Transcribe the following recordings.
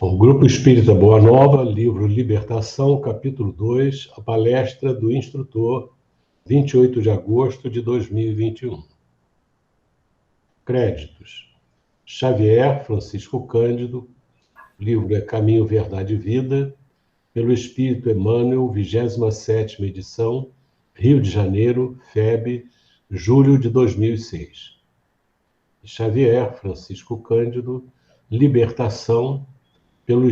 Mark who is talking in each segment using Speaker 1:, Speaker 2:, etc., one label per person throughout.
Speaker 1: O Grupo Espírita Boa Nova, livro Libertação, capítulo 2, a palestra do instrutor, 28 de agosto de 2021. Créditos: Xavier Francisco Cândido, livro é Caminho, Verdade e Vida, pelo Espírito Emmanuel, 27ª edição, Rio de Janeiro, FEB, julho de 2006. Xavier Francisco Cândido, Libertação, pelo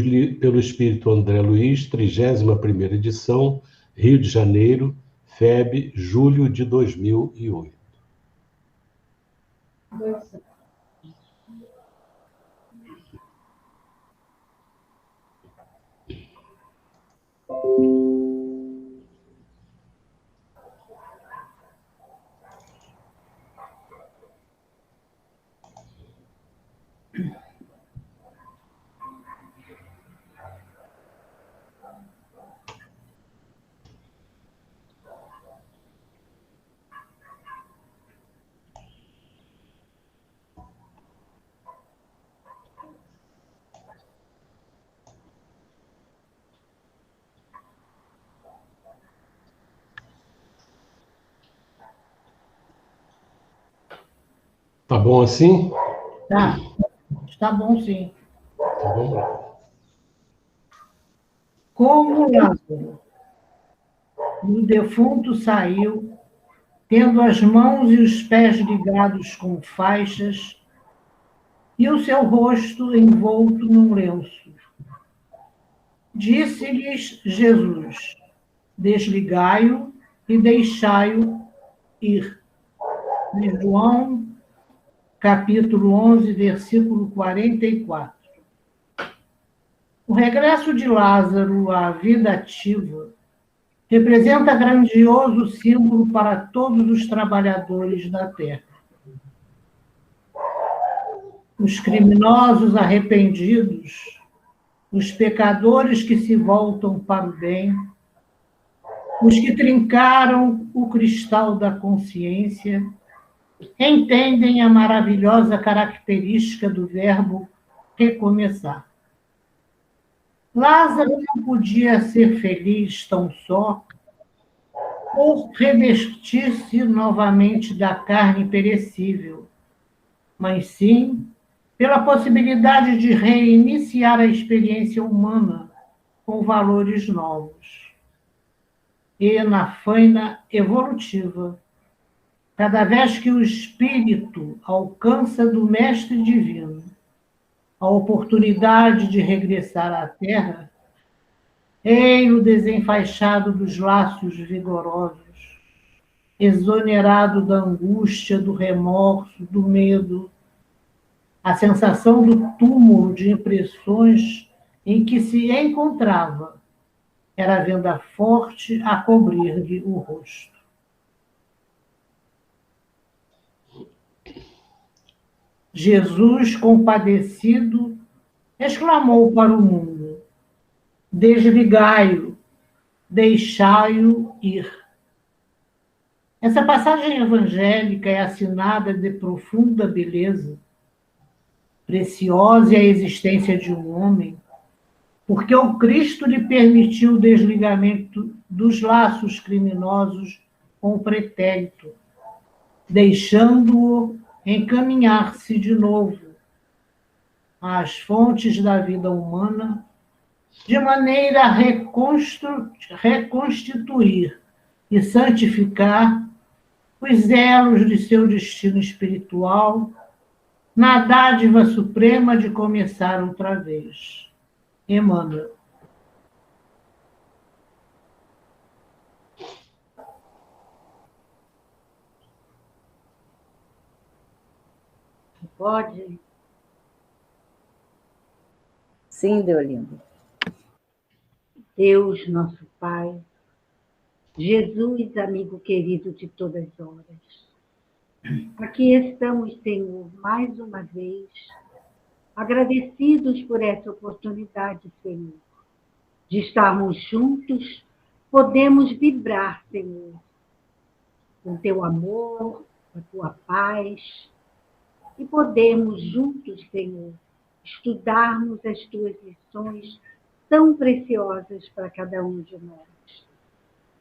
Speaker 1: Espírito André Luiz, 31ª edição, Rio de Janeiro, FEB, julho de 2008. Tá bom assim?
Speaker 2: Tá. Está bom, sim.
Speaker 1: Então vamos lá.
Speaker 2: Como Lázaro, o defunto saiu, tendo as mãos e os pés ligados com faixas e o seu rosto envolto num lenço. Disse-lhes Jesus: desligai-o e deixai-o ir. De João, capítulo 11, versículo 44. O regresso de Lázaro à vida ativa representa grandioso símbolo para todos os trabalhadores da terra. Os criminosos arrependidos, os pecadores que se voltam para o bem, os que trincaram o cristal da consciência, entendem a maravilhosa característica do verbo recomeçar. Lázaro não podia ser feliz tão só por revestir-se novamente da carne perecível, mas sim pela possibilidade de reiniciar a experiência humana com valores novos. E na faina evolutiva, cada vez que o espírito alcança do Mestre Divino a oportunidade de regressar à Terra, ei-o desenfaixado dos laços vigorosos, exonerado da angústia, do remorso, do medo, a sensação do túmulo de impressões em que se encontrava era a venda forte a cobrir-lhe o rosto. Jesus, compadecido, exclamou para o mundo: desligai-o, deixai-o ir. Essa passagem evangélica é assinada de profunda beleza. Preciosa é a existência de um homem, porque o Cristo lhe permitiu o desligamento dos laços criminosos com o pretérito, deixando-o encaminhar-se de novo às fontes da vida humana, de maneira a reconstituir e santificar os elos de seu destino espiritual na dádiva suprema de começar outra vez. Emmanuel.
Speaker 3: Pode? Sim, Deolinda. Deus, nosso Pai, Jesus, amigo querido de todas as horas,
Speaker 4: Aqui estamos, Senhor, mais uma vez, agradecidos por essa oportunidade, Senhor, de estarmos juntos, podemos vibrar, Senhor, com teu amor, com a tua paz, e podemos juntos, Senhor, estudarmos as tuas lições tão preciosas para cada um de nós.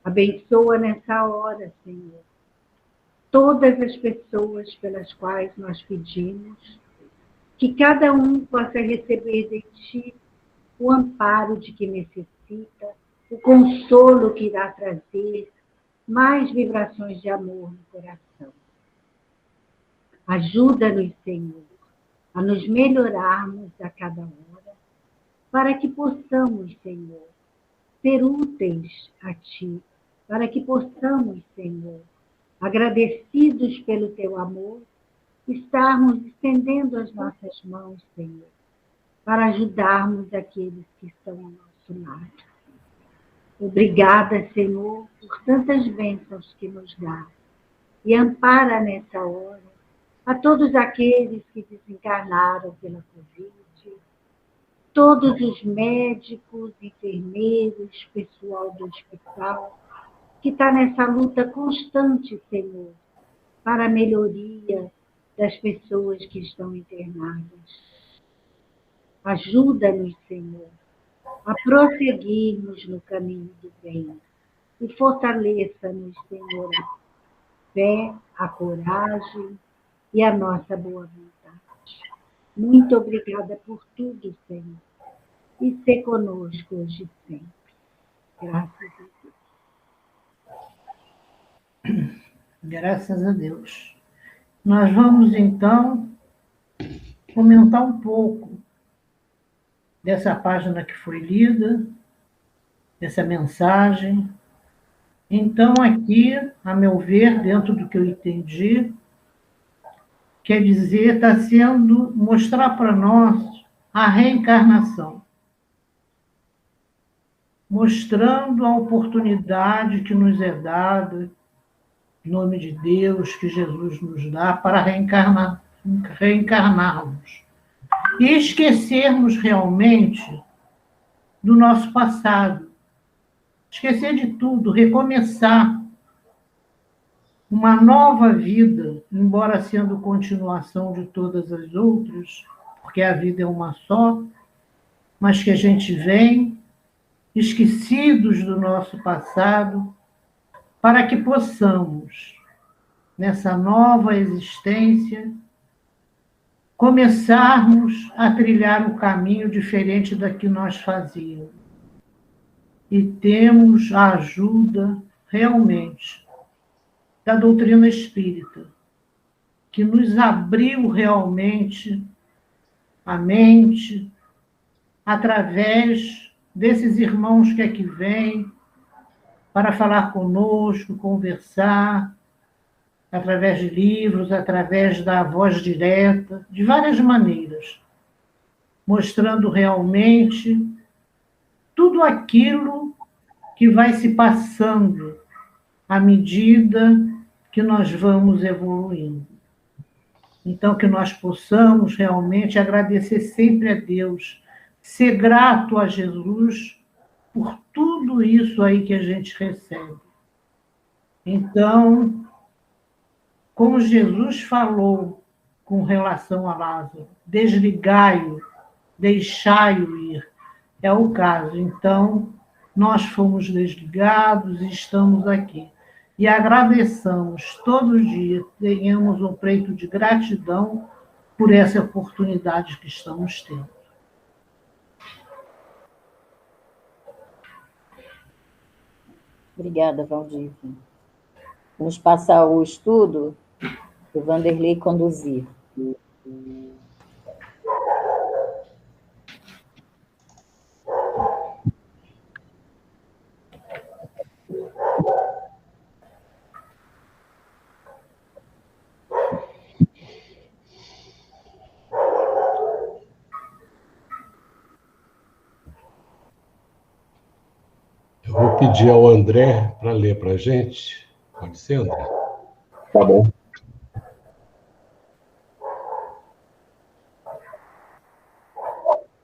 Speaker 4: Abençoa nessa hora, Senhor, todas as pessoas pelas quais nós pedimos, que cada um possa receber de ti o amparo de que necessita, o consolo que irá trazer mais vibrações de amor no coração. Ajuda-nos, Senhor, a nos melhorarmos a cada hora, para que possamos, Senhor, ser úteis a ti, para que possamos, Senhor, agradecidos pelo teu amor, estarmos estendendo as nossas mãos, Senhor, para ajudarmos aqueles que estão ao nosso lado. Obrigada, Senhor, por tantas bênçãos que nos dá. E ampara nessa hora a todos aqueles que desencarnaram pela Covid, todos os médicos, enfermeiros, pessoal do hospital, que está nessa luta constante, Senhor, para a melhoria das pessoas que estão internadas. Ajuda-nos, Senhor, a prosseguirmos no caminho do bem e fortaleça-nos, Senhor, a fé, a coragem e a nossa boa vontade. Muito obrigada por tudo, Senhor, e ser conosco hoje e sempre. Graças a Deus.
Speaker 2: Graças a Deus. Nós vamos, então, comentar um pouco dessa página que foi lida, dessa mensagem. Então, aqui, a meu ver, dentro do que eu entendi, quer dizer, está sendo mostrar para nós a reencarnação, mostrando a oportunidade que nos é dada, em nome de Deus, que Jesus nos dá, para reencarnarmos. E esquecermos realmente do nosso passado. Esquecer de tudo, recomeçar uma nova vida, embora sendo continuação de todas as outras, porque a vida é uma só, mas que a gente vem esquecidos do nosso passado, para que possamos, nessa nova existência, começarmos a trilhar um caminho diferente da que nós fazíamos. E temos a ajuda, realmente, da doutrina espírita, que nos abriu realmente a mente, através desses irmãos que aqui vêm, para falar conosco, conversar, através de livros, através da voz direta, de várias maneiras, mostrando realmente tudo aquilo que vai se passando à medida que nós vamos evoluindo. Então, que nós possamos realmente agradecer sempre a Deus, ser grato a Jesus por tudo isso aí que a gente recebe. Então, como Jesus falou com relação a Lázaro, desligai-o, deixai-o ir, é o caso. Então, nós fomos desligados e estamos aqui. E agradeçamos todos os dias, tenhamos um preito de gratidão por essa oportunidade que estamos tendo.
Speaker 3: Obrigada, Valdir. Vamos passar o estudo que o Vanderlei conduzir.
Speaker 1: Eu vou pedir ao André para ler para a gente. Pode ser, André?
Speaker 5: Tá bom.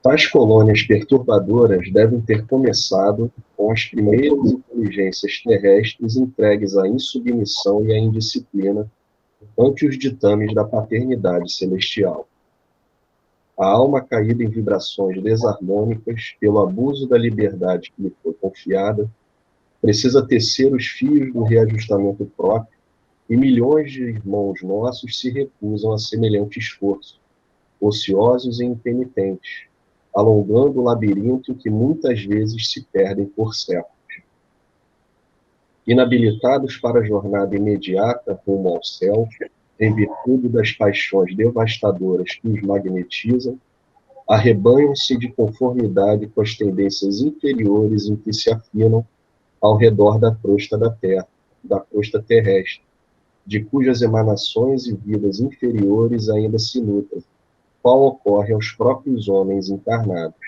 Speaker 5: Tais colônias perturbadoras devem ter começado com as primeiras inteligências terrestres entregues à insubmissão e à indisciplina ante os ditames da paternidade celestial. A alma caída em vibrações desarmônicas pelo abuso da liberdade que lhe foi confiada precisa tecer os fios do reajustamento próprio, e milhões de irmãos nossos se recusam a semelhante esforço, ociosos e impenitentes, alongando o labirinto em que muitas vezes se perdem por séculos. Inabilitados para a jornada imediata rumo ao céu, em virtude das paixões devastadoras que os magnetizam, arrebanham-se de conformidade com as tendências inferiores em que se afinam ao redor da crosta da Terra, da crosta terrestre, de cujas emanações e vidas inferiores ainda se nutrem, qual ocorre aos próprios homens encarnados.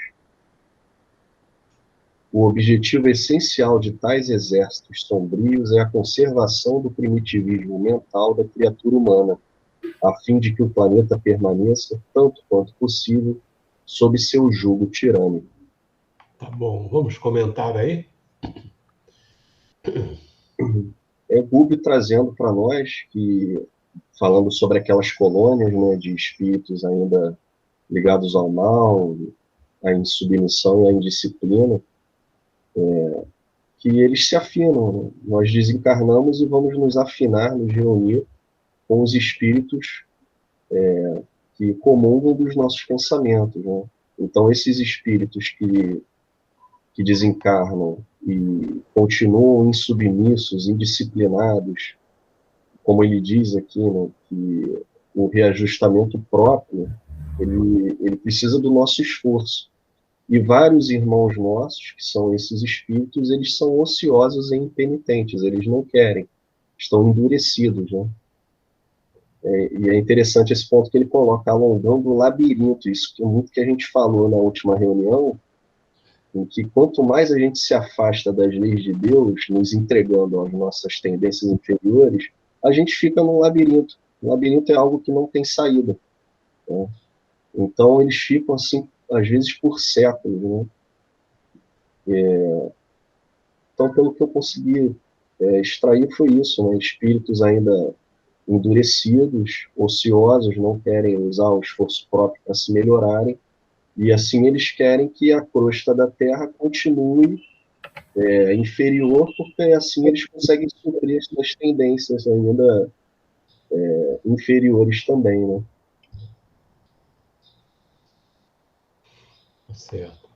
Speaker 5: O objetivo essencial de tais exércitos sombrios é a conservação do primitivismo mental da criatura humana, a fim de que o planeta permaneça, tanto quanto possível, sob seu jugo tirânico.
Speaker 1: Tá bom, vamos comentar aí?
Speaker 5: É Buber trazendo para nós, que, falando sobre aquelas colônias, né, de espíritos ainda ligados ao mal, à insubmissão e à indisciplina, que eles se afinam, né? Nós desencarnamos e vamos nos afinar, nos reunir com os espíritos que comungam dos nossos pensamentos, né? Então, esses espíritos que desencarnam e continuam insubmissos, indisciplinados, como ele diz aqui, né, que o reajustamento próprio, ele precisa do nosso esforço. E vários irmãos nossos, que são esses espíritos, eles são ociosos e impenitentes, eles não querem, estão endurecidos, né? E é interessante esse ponto que ele coloca, alongando o labirinto, isso que é muito que a gente falou na última reunião, em que quanto mais a gente se afasta das leis de Deus, nos entregando às nossas tendências inferiores, a gente fica num labirinto. O labirinto é algo que não tem saída, né? Então, eles ficam assim, às vezes, por séculos, né? Então, pelo que eu consegui extrair foi isso, né? Espíritos ainda endurecidos, ociosos, não querem usar o esforço próprio para se melhorarem, e assim eles querem que a crosta da Terra continue inferior, porque assim eles conseguem suprir as suas tendências ainda inferiores também, né?
Speaker 1: Certo.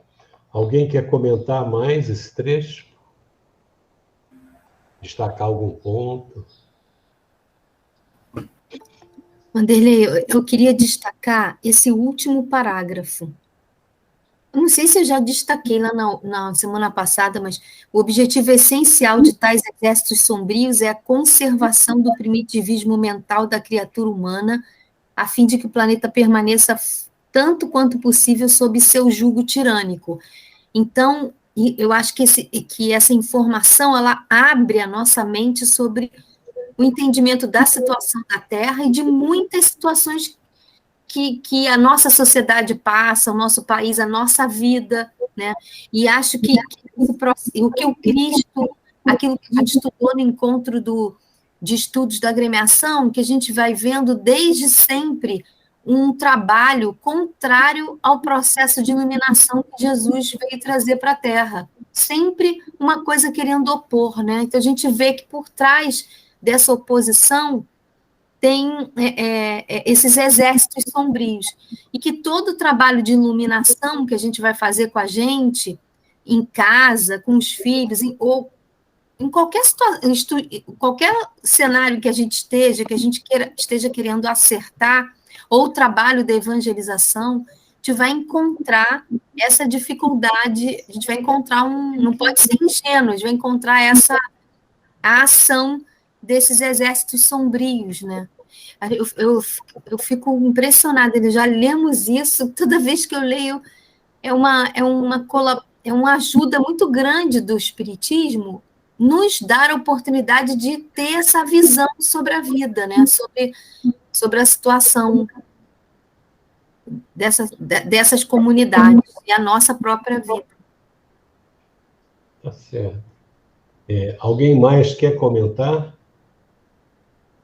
Speaker 1: Alguém quer comentar mais esse trecho? Destacar algum ponto?
Speaker 6: Vanderlei, eu queria destacar esse último parágrafo. Eu não sei se eu já destaquei lá na semana passada, mas o objetivo essencial de tais exércitos sombrios é a conservação do primitivismo mental da criatura humana, a fim de que o planeta permaneça tanto quanto possível sob seu jugo tirânico. Então, eu acho que essa informação, ela abre a nossa mente sobre o entendimento da situação da Terra e de muitas situações que a nossa sociedade passa, o nosso país, a nossa vida, né? E acho que o que o Cristo, aquilo que a gente estudou no encontro de estudos da agremiação, que a gente vai vendo desde sempre um trabalho contrário ao processo de iluminação que Jesus veio trazer para a Terra. Sempre uma coisa querendo opor, né? Então a gente vê que por trás dessa oposição tem esses exércitos sombrios, e que todo o trabalho de iluminação que a gente vai fazer com a gente, em casa, com os filhos, ou em qualquer situação, qualquer cenário que a gente esteja querendo acertar, ou o trabalho da evangelização, a gente vai encontrar essa dificuldade, a gente vai encontrar não pode ser ingênuo, a gente vai encontrar a ação desses exércitos sombrios, né? Eu fico impressionada, já lemos isso, toda vez que eu leio, é uma ajuda muito grande do Espiritismo nos dar a oportunidade de ter essa visão sobre a vida, né? Sobre a situação dessas comunidades e a nossa própria vida.
Speaker 1: Tá certo. Alguém mais quer comentar?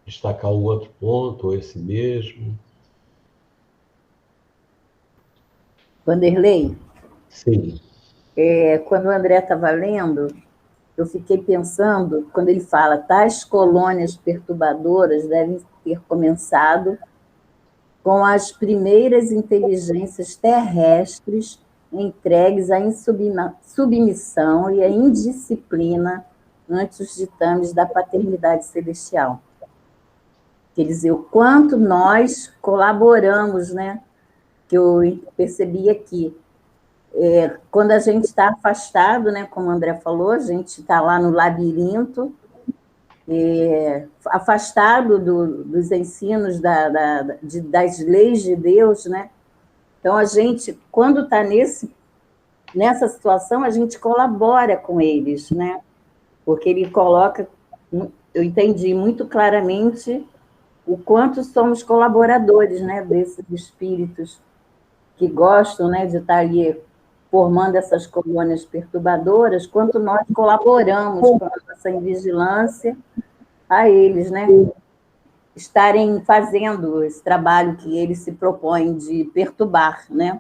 Speaker 1: Destacar um outro ponto, ou esse mesmo?
Speaker 3: Vanderlei,
Speaker 1: Sim.
Speaker 3: quando o André estava lendo, eu fiquei pensando, quando ele fala, tais colônias perturbadoras devem ter começado com as primeiras inteligências terrestres entregues à submissão e à indisciplina ante os ditames da paternidade celestial. Quer dizer, o quanto nós colaboramos, né? Que eu percebi aqui. Quando a gente está afastado, né, como o André falou, a gente está lá no labirinto, afastado dos ensinos das leis de Deus, né? Então, a gente, quando está nessa situação, a gente colabora com eles, né? Porque ele coloca, eu entendi muito claramente o quanto somos colaboradores, né, desses espíritos que gostam, né, de estar ali formando essas colônias perturbadoras, quanto nós colaboramos com a nossa invigilância a eles, né, estarem fazendo esse trabalho que eles se propõem de perturbar, né?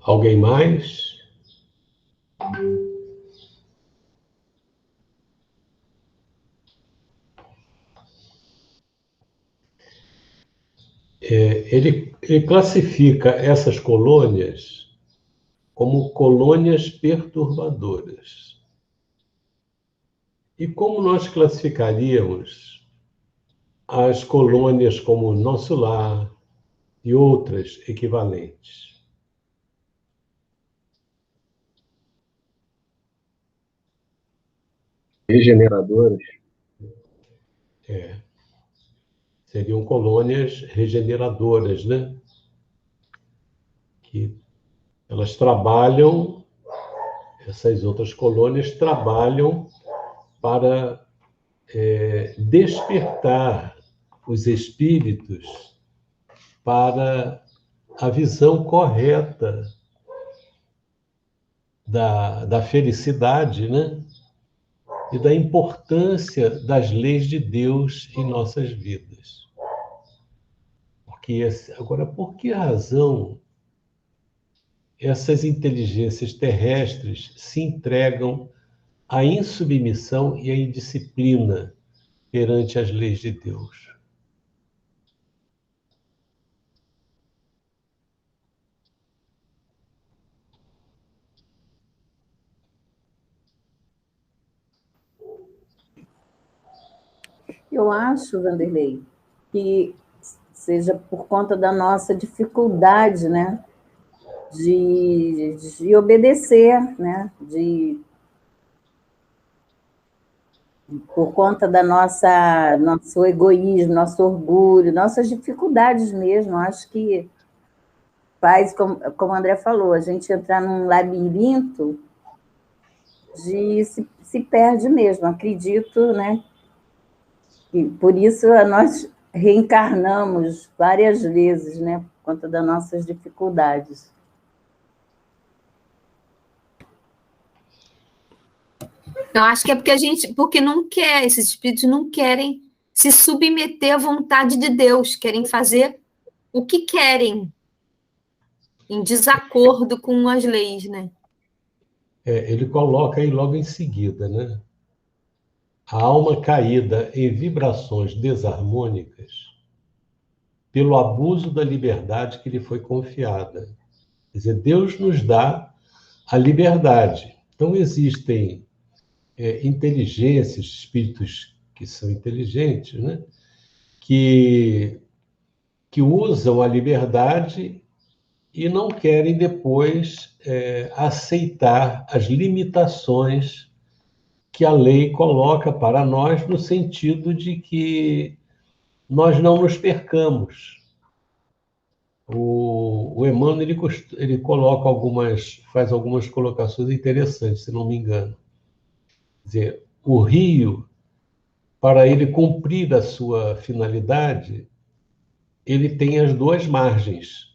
Speaker 1: Alguém mais? Ele classifica essas colônias como colônias perturbadoras. E como nós classificaríamos as colônias como Nosso Lar e outras equivalentes?
Speaker 5: Regeneradoras.
Speaker 1: Seriam colônias regeneradoras, né? Que elas trabalham, essas outras colônias trabalham para despertar os espíritos para a visão correta da felicidade, né? E da importância das leis de Deus em nossas vidas. Agora, por que razão essas inteligências terrestres se entregam à insubmissão e à indisciplina perante as leis de Deus?
Speaker 3: Eu acho, Vanderlei, que seja por conta da nossa dificuldade, né, de obedecer, né, por conta da nosso egoísmo, nosso orgulho, nossas dificuldades mesmo. Acho que faz, como o André falou, a gente entrar num labirinto se perde mesmo. Acredito, né? E por isso nós reencarnamos várias vezes, né? Por conta das nossas dificuldades.
Speaker 6: Eu acho que é porque não quer, esses espíritos não querem se submeter à vontade de Deus, querem fazer o que querem, em desacordo com as leis, né?
Speaker 1: Ele coloca aí logo em seguida, né? A alma caída em vibrações desarmônicas pelo abuso da liberdade que lhe foi confiada. Quer dizer, Deus nos dá a liberdade. Então, existem inteligências, espíritos que são inteligentes, né? que usam a liberdade e não querem depois aceitar as limitações que a lei coloca para nós, no sentido de que nós não nos percamos. O Emmanuel ele coloca faz algumas colocações interessantes, se não me engano. Quer dizer, o rio para ele cumprir a sua finalidade, ele tem as duas margens.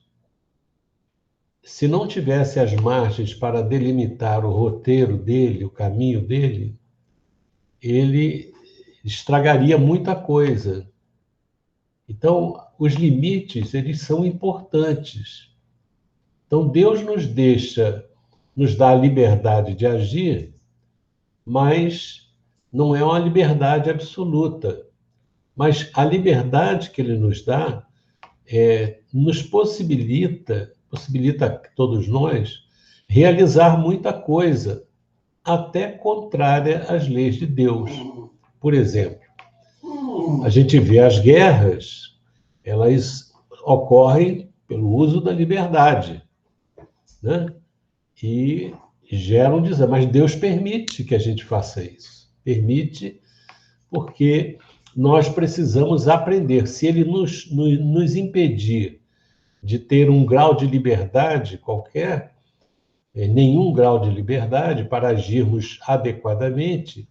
Speaker 1: Se não tivesse as margens para delimitar o roteiro dele, o caminho dele, ele estragaria muita coisa. Então, os limites, eles são importantes. Então, Deus nos dá a liberdade de agir, mas não é uma liberdade absoluta. Mas a liberdade que ele nos dá nos possibilita todos nós, realizar muita coisa, até contrária às leis de Deus. Por exemplo, a gente vê as guerras, elas ocorrem pelo uso da liberdade, né? E geram desastre. Mas Deus permite que a gente faça isso. Permite porque nós precisamos aprender. Se Ele nos impedir de ter um grau de liberdade qualquer, nenhum grau de liberdade para agirmos adequadamente,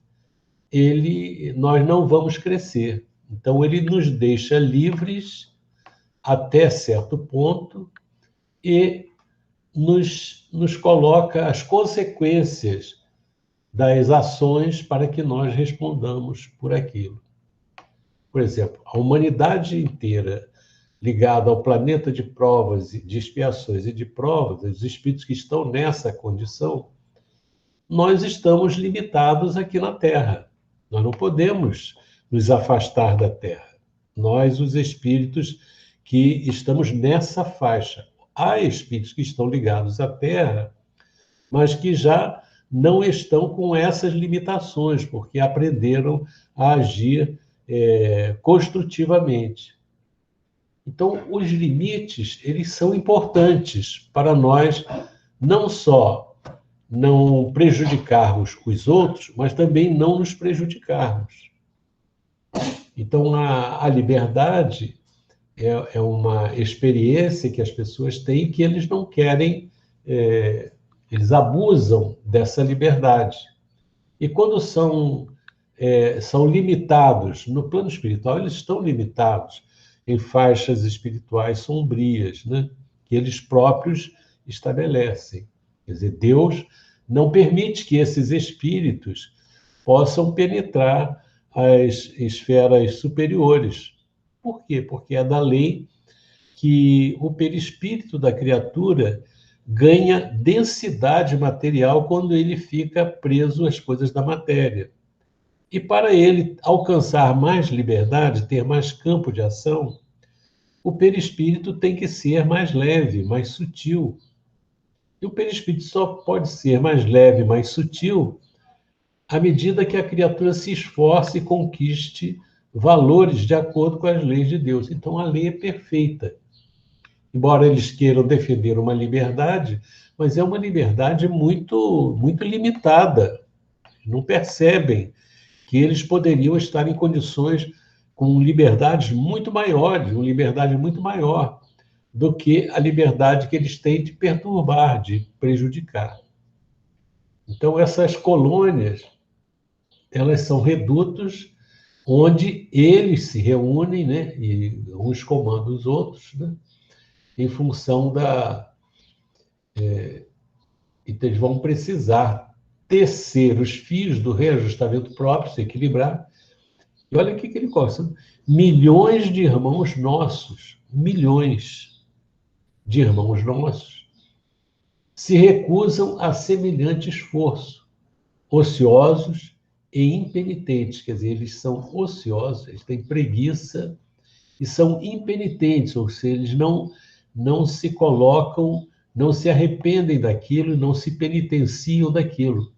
Speaker 1: nós não vamos crescer. Então, ele nos deixa livres até certo ponto e nos coloca as consequências das ações para que nós respondamos por aquilo. Por exemplo, a humanidade inteira ligada ao planeta de provas, de expiações e de provas, os espíritos que estão nessa condição, nós estamos limitados aqui na Terra. Nós não podemos nos afastar da Terra. Nós, os espíritos que estamos nessa faixa. Há espíritos que estão ligados à Terra, mas que já não estão com essas limitações, porque aprenderam a agir construtivamente. Então, os limites, eles são importantes para nós não só não prejudicarmos os outros, mas também não nos prejudicarmos. Então, a liberdade é uma experiência que as pessoas têm que eles não querem, eles abusam dessa liberdade. E quando são limitados no plano espiritual, eles estão limitados em faixas espirituais sombrias, né? Que eles próprios estabelecem. Quer dizer, Deus não permite que esses espíritos possam penetrar as esferas superiores. Por quê? Porque é da lei que o perispírito da criatura ganha densidade material quando ele fica preso às coisas da matéria. E para ele alcançar mais liberdade, ter mais campo de ação, o perispírito tem que ser mais leve, mais sutil. E o perispírito só pode ser mais leve, mais sutil, à medida que a criatura se esforce e conquiste valores de acordo com as leis de Deus. Então, a lei é perfeita. Embora eles queiram defender uma liberdade, mas é uma liberdade muito, muito limitada. Não percebem que eles poderiam estar em condições com liberdades muito maiores, uma liberdade muito maior do que a liberdade que eles têm de perturbar, de prejudicar. Então, essas colônias, elas são redutos onde eles se reúnem, né, e uns comandam os outros, né, em função então, eles vão precisar tecer os fios do reajustamento próprio, se equilibrar. E olha o que ele gosta. Milhões de irmãos nossos, milhões de irmãos nossos, se recusam a semelhante esforço, ociosos e impenitentes. Quer dizer, eles são ociosos, eles têm preguiça e são impenitentes, ou seja, eles não se colocam, não se arrependem daquilo, não se penitenciam daquilo,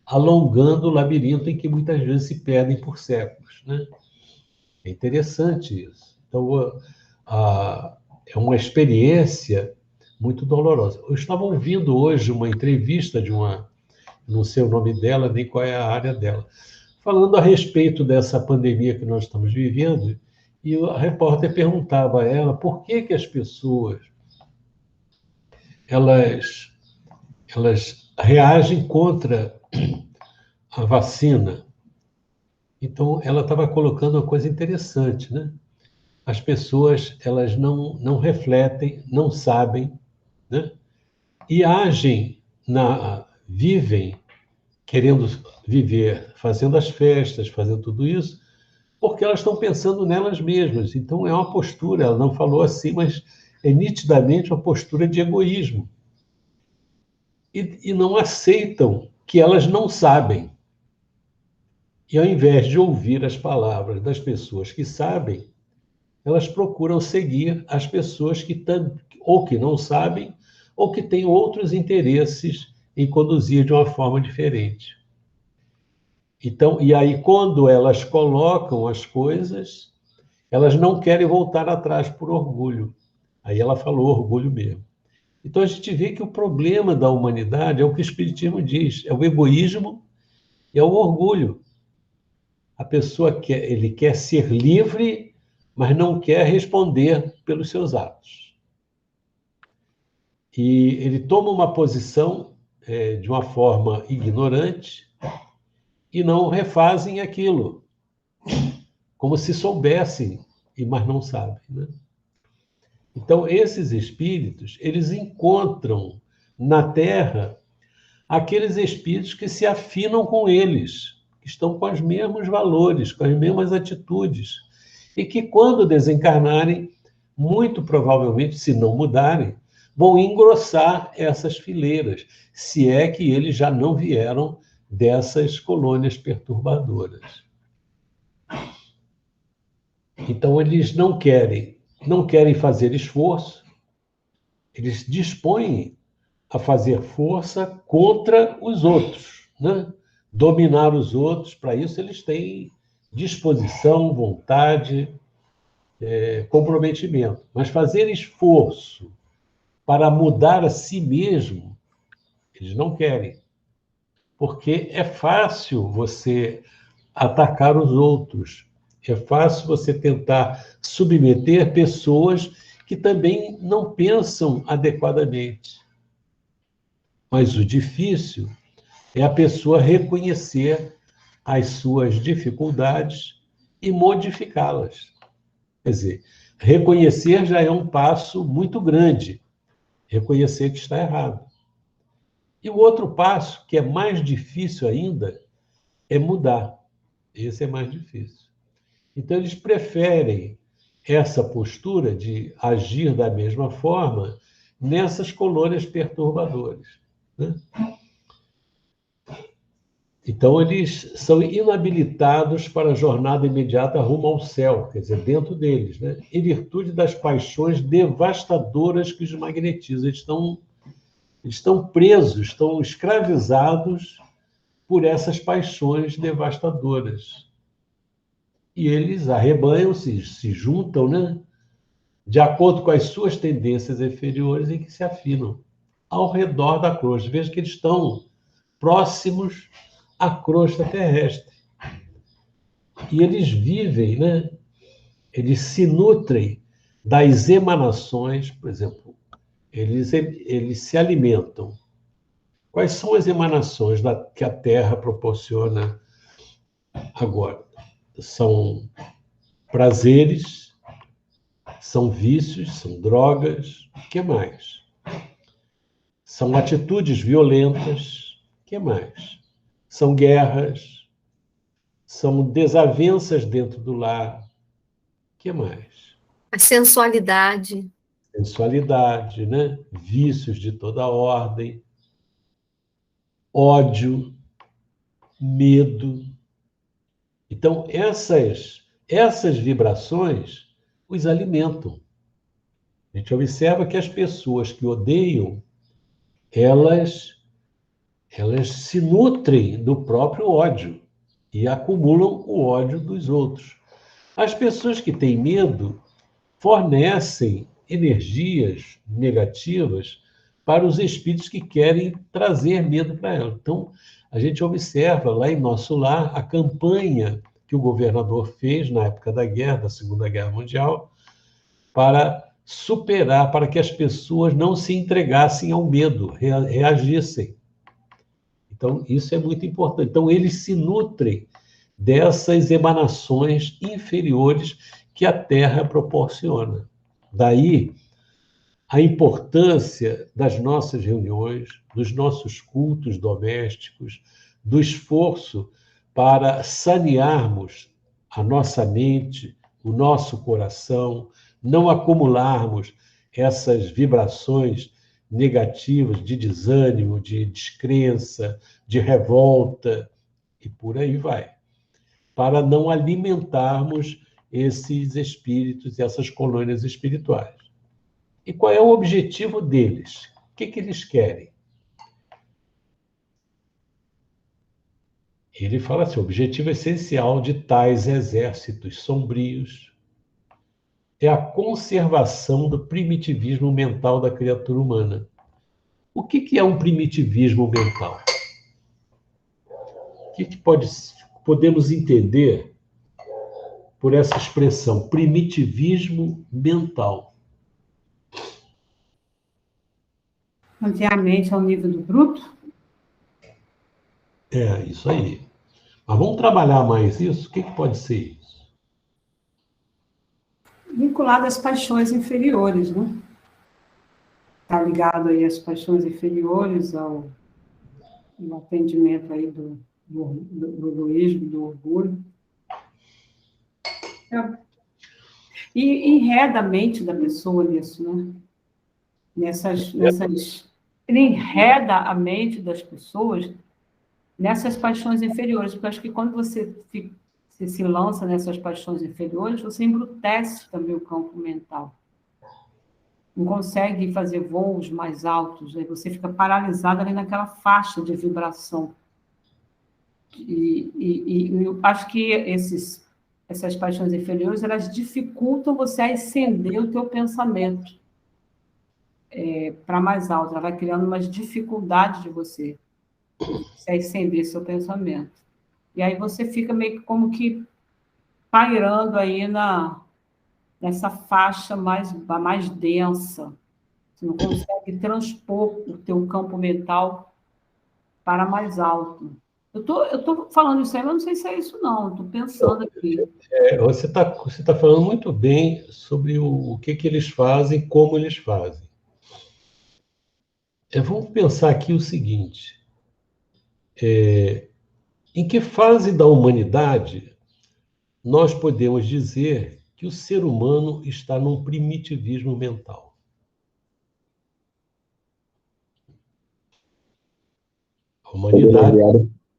Speaker 1: alongando o labirinto em que muitas vezes se perdem por séculos, né? É interessante isso. Então, é uma experiência muito dolorosa. Eu estava ouvindo hoje uma entrevista de não sei o nome dela, nem qual é a área dela, falando a respeito dessa pandemia que nós estamos vivendo, e a repórter perguntava a ela por que as pessoas elas reagem contra a vacina. Então, ela estava colocando uma coisa interessante, né? As pessoas, elas não refletem, não sabem, né? E agem, vivem, querendo viver, fazendo as festas, fazendo tudo isso, porque elas estão pensando nelas mesmas. Então, é uma postura, ela não falou assim, mas é nitidamente uma postura de egoísmo. E não aceitam que elas não sabem. E ao invés de ouvir as palavras das pessoas que sabem, elas procuram seguir as pessoas que ou que não sabem, ou que têm outros interesses em conduzir de uma forma diferente. Então, e aí, quando elas colocam as coisas, elas não querem voltar atrás por orgulho. Aí ela falou orgulho mesmo. Então, a gente vê que o problema da humanidade é o que o Espiritismo diz, é o egoísmo e é o orgulho. A pessoa ele quer ser livre, mas não quer responder pelos seus atos. E ele toma uma posição de uma forma ignorante e não refazem aquilo, como se soubessem, mas não sabem, né? Então, esses espíritos, eles encontram na Terra aqueles espíritos que se afinam com eles, que estão com os mesmos valores, com as mesmas atitudes, e que, quando desencarnarem, muito provavelmente, se não mudarem, vão engrossar essas fileiras, se é que eles já não vieram dessas colônias perturbadoras. Então, eles não querem fazer esforço, eles dispõem a fazer força contra os outros, né? Dominar os outros, para isso eles têm disposição, vontade, comprometimento. Mas fazer esforço para mudar a si mesmo, eles não querem. Porque é fácil você atacar os outros, é fácil você tentar submeter pessoas que também não pensam adequadamente. Mas o difícil é a pessoa reconhecer as suas dificuldades e modificá-las. Quer dizer, reconhecer já é um passo muito grande, reconhecer que está errado. E o outro passo, que é mais difícil ainda, é mudar. Esse é mais difícil. Então, eles preferem essa postura de agir da mesma forma nessas colônias perturbadoras, né? Então, eles são inabilitados para a jornada imediata rumo ao céu, quer dizer, dentro deles, né? Em virtude das paixões devastadoras que os magnetizam. Eles estão presos, estão escravizados por essas paixões devastadoras. E eles arrebanham-se, se juntam, né? De acordo com as suas tendências inferiores em que se afinam ao redor da crosta. Veja que eles estão próximos à crosta terrestre. E eles vivem, né? Eles se nutrem das emanações, por exemplo, eles se alimentam. Quais são as emanações que a Terra proporciona agora? São prazeres, são vícios, são drogas, o que mais? São atitudes violentas, o que mais? São guerras, são desavenças dentro do lar, o que mais?
Speaker 6: A sensualidade.
Speaker 1: Sensualidade, né? Vícios de toda ordem, ódio, medo. Então, essas vibrações os alimentam. A gente observa que as pessoas que odeiam, elas se nutrem do próprio ódio e acumulam o ódio dos outros. As pessoas que têm medo fornecem energias negativas para os espíritos que querem trazer medo para elas. Então, a gente observa lá em nosso lar a campanha que o governador fez na época da guerra, da Segunda Guerra Mundial, para superar, para que as pessoas não se entregassem ao medo, reagissem. Então, isso é muito importante. Então, eles se nutrem dessas emanações inferiores que a Terra proporciona. Daí a importância das nossas reuniões, dos nossos cultos domésticos, do esforço para sanearmos a nossa mente, o nosso coração, não acumularmos essas vibrações negativas de desânimo, de descrença, de revolta, e por aí vai, para não alimentarmos esses espíritos, essas colônias espirituais. E qual é o objetivo deles? O que eles querem? Ele fala assim: o objetivo essencial de tais exércitos sombrios é a conservação do primitivismo mental da criatura humana. O que é um primitivismo mental? O que podemos entender por essa expressão, primitivismo mental?
Speaker 7: Manter a mente ao nível do bruto?
Speaker 1: É, isso aí. Mas vamos trabalhar mais isso? O que pode ser isso?
Speaker 7: Vinculado às paixões inferiores, né? Está ligado aí às paixões inferiores, ao atendimento aí do egoísmo, do orgulho. E enreda a mente da pessoa nisso, né? Ele enreda a mente das pessoas nessas paixões inferiores, porque eu acho que quando você se lança nessas paixões inferiores, você embrutece também o campo mental. Não consegue fazer voos mais altos, aí você fica paralisado ali naquela faixa de vibração. E eu acho que essas paixões inferiores, elas dificultam você a ascender o teu pensamento para mais alto. Ela vai criando umas dificuldades de você se ascender seu pensamento. E aí você fica meio que como que pairando aí nessa faixa mais densa. Você não consegue transpor o teu campo mental para mais alto. Eu tô falando isso aí, mas não sei se é isso, não. Estou pensando aqui.
Speaker 1: Você tá falando muito bem sobre o que eles fazem, como eles fazem. Vamos pensar aqui o seguinte. Em que fase da humanidade nós podemos dizer que o ser humano está num primitivismo mental? A humanidade...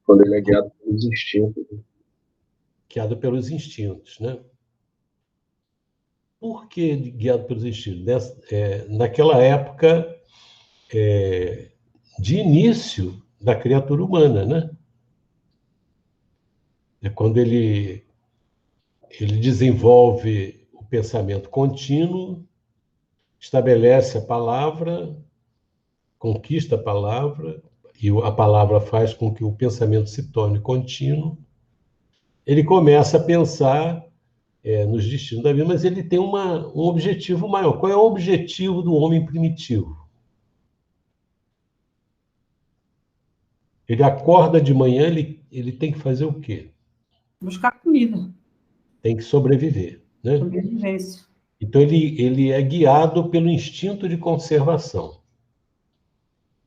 Speaker 5: Quando ele é guiado pelos instintos.
Speaker 1: Guiado pelos instintos, né? Por que guiado pelos instintos? Naquela época de início da criatura humana, né? É quando ele desenvolve o pensamento contínuo, estabelece a palavra, conquista a palavra, e a palavra faz com que o pensamento se torne contínuo. Ele começa a pensar nos destinos da vida, mas ele tem um objetivo maior. Qual é o objetivo do homem primitivo? Ele acorda de manhã, ele tem que fazer o quê?
Speaker 7: Buscar comida.
Speaker 1: Tem que sobreviver, né?
Speaker 7: Sobrevivência.
Speaker 1: Então, ele é guiado pelo instinto de conservação.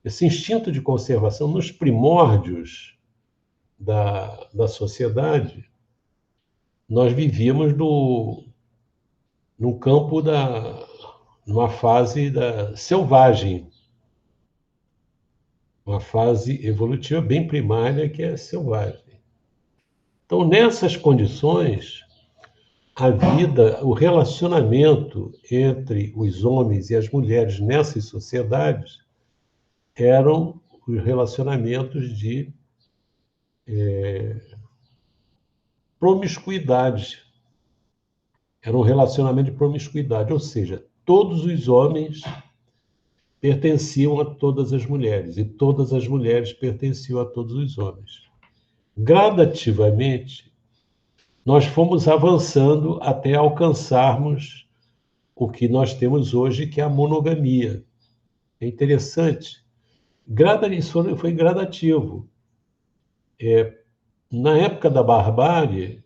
Speaker 1: Esse instinto de conservação, nos primórdios da sociedade, nós vivíamos no campo numa fase selvagem, uma fase evolutiva bem primária que é selvagem. Então, nessas condições, a vida, o relacionamento entre os homens e as mulheres nessas sociedades eram os relacionamentos de promiscuidade. Era um relacionamento de promiscuidade, ou seja, todos os homens pertenciam a todas as mulheres e todas as mulheres pertenciam a todos os homens. Gradativamente, nós fomos avançando até alcançarmos o que nós temos hoje, que é a monogamia. É interessante. Isso foi gradativo. na época da barbárie,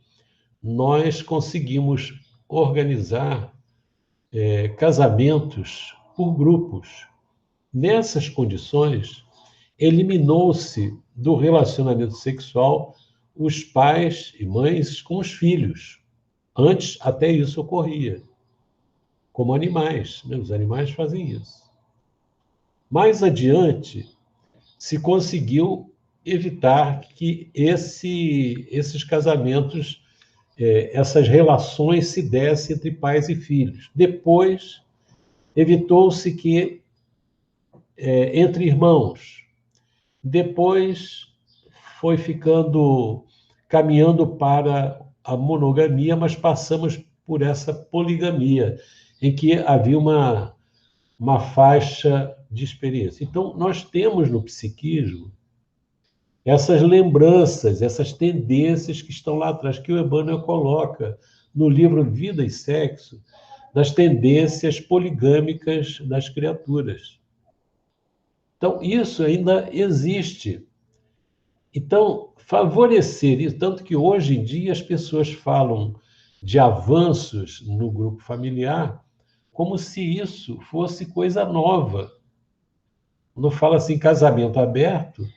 Speaker 1: nós conseguimos organizar casamentos por grupos. Nessas condições, eliminou-se do relacionamento sexual os pais e mães com os filhos. Antes, até isso ocorria, como animais, né? Os animais fazem isso. Mais adiante, se conseguiu evitar que esses casamentos, essas relações se dessem entre pais e filhos. Depois, evitou-se que entre irmãos. Depois, foi caminhando para a monogamia, mas passamos por essa poligamia, em que havia uma faixa de experiência. Então, nós temos no psiquismo essas lembranças, essas tendências que estão lá atrás, que o Emmanuel coloca no livro Vida e Sexo, das tendências poligâmicas das criaturas. Então, isso ainda existe. Então, favorecer isso, tanto que hoje em dia as pessoas falam de avanços no grupo familiar como se isso fosse coisa nova. Quando fala assim, casamento aberto,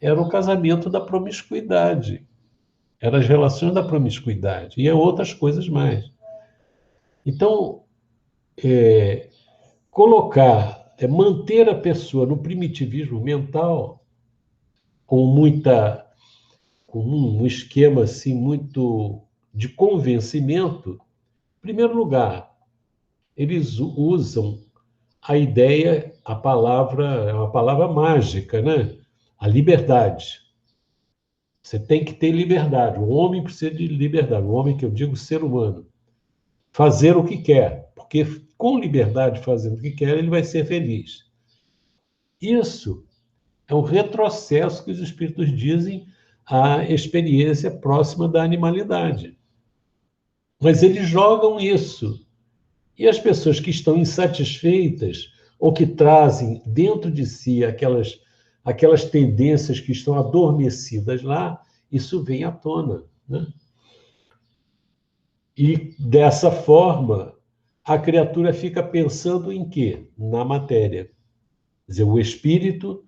Speaker 1: era o casamento da promiscuidade. Eram as relações da promiscuidade. E outras coisas mais. Então, manter a pessoa no primitivismo mental, com um esquema assim, muito de convencimento, em primeiro lugar, eles usam a ideia, a palavra, é uma palavra mágica, né? A liberdade. Você tem que ter liberdade. O homem precisa de liberdade. O homem, que eu digo, ser humano. Fazer o que quer. Porque com liberdade, fazendo o que quer, ele vai ser feliz. Isso é um retrocesso que os espíritos dizem à experiência próxima da animalidade. Mas eles jogam isso. E as pessoas que estão insatisfeitas ou que trazem dentro de si aquelas tendências que estão adormecidas lá, isso vem à tona, né? E, dessa forma, a criatura fica pensando em quê? Na matéria. Quer dizer, o espírito,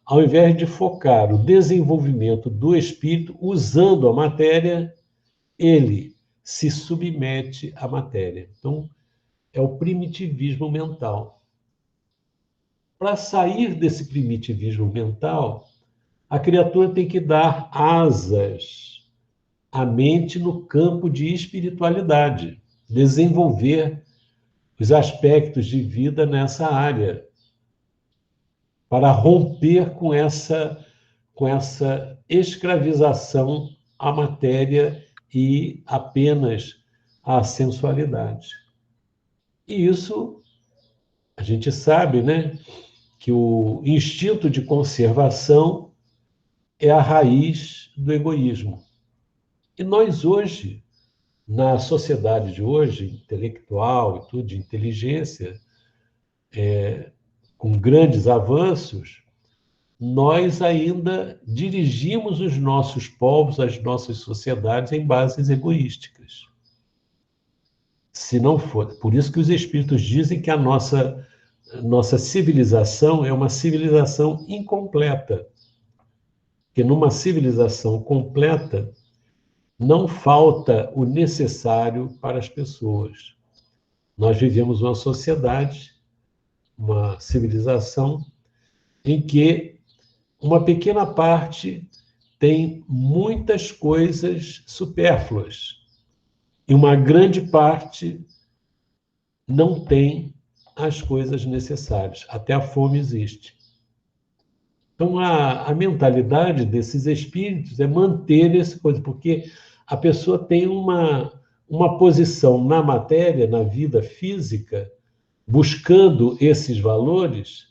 Speaker 1: ao invés de focar o desenvolvimento do espírito usando a matéria, ele se submete à matéria. Então, é o primitivismo mental. Para sair desse primitivismo mental, a criatura tem que dar asas à mente no campo de espiritualidade, desenvolver os aspectos de vida nessa área, para romper com essa escravização à matéria e apenas à sensualidade. E isso, a gente sabe, né, que o instinto de conservação é a raiz do egoísmo. E nós hoje, na sociedade de hoje, intelectual e tudo, de inteligência, com grandes avanços, nós ainda dirigimos os nossos povos, as nossas sociedades em bases egoísticas. Se não for, por isso que os espíritos dizem que a nossa civilização é uma civilização incompleta. Porque numa civilização completa não falta o necessário para as pessoas. Nós vivemos uma sociedade, uma civilização em que uma pequena parte tem muitas coisas supérfluas e uma grande parte não tem as coisas necessárias. Até a fome existe. Então, a mentalidade desses espíritos é manter essa coisa, porque a pessoa tem uma posição na matéria, na vida física, buscando esses valores,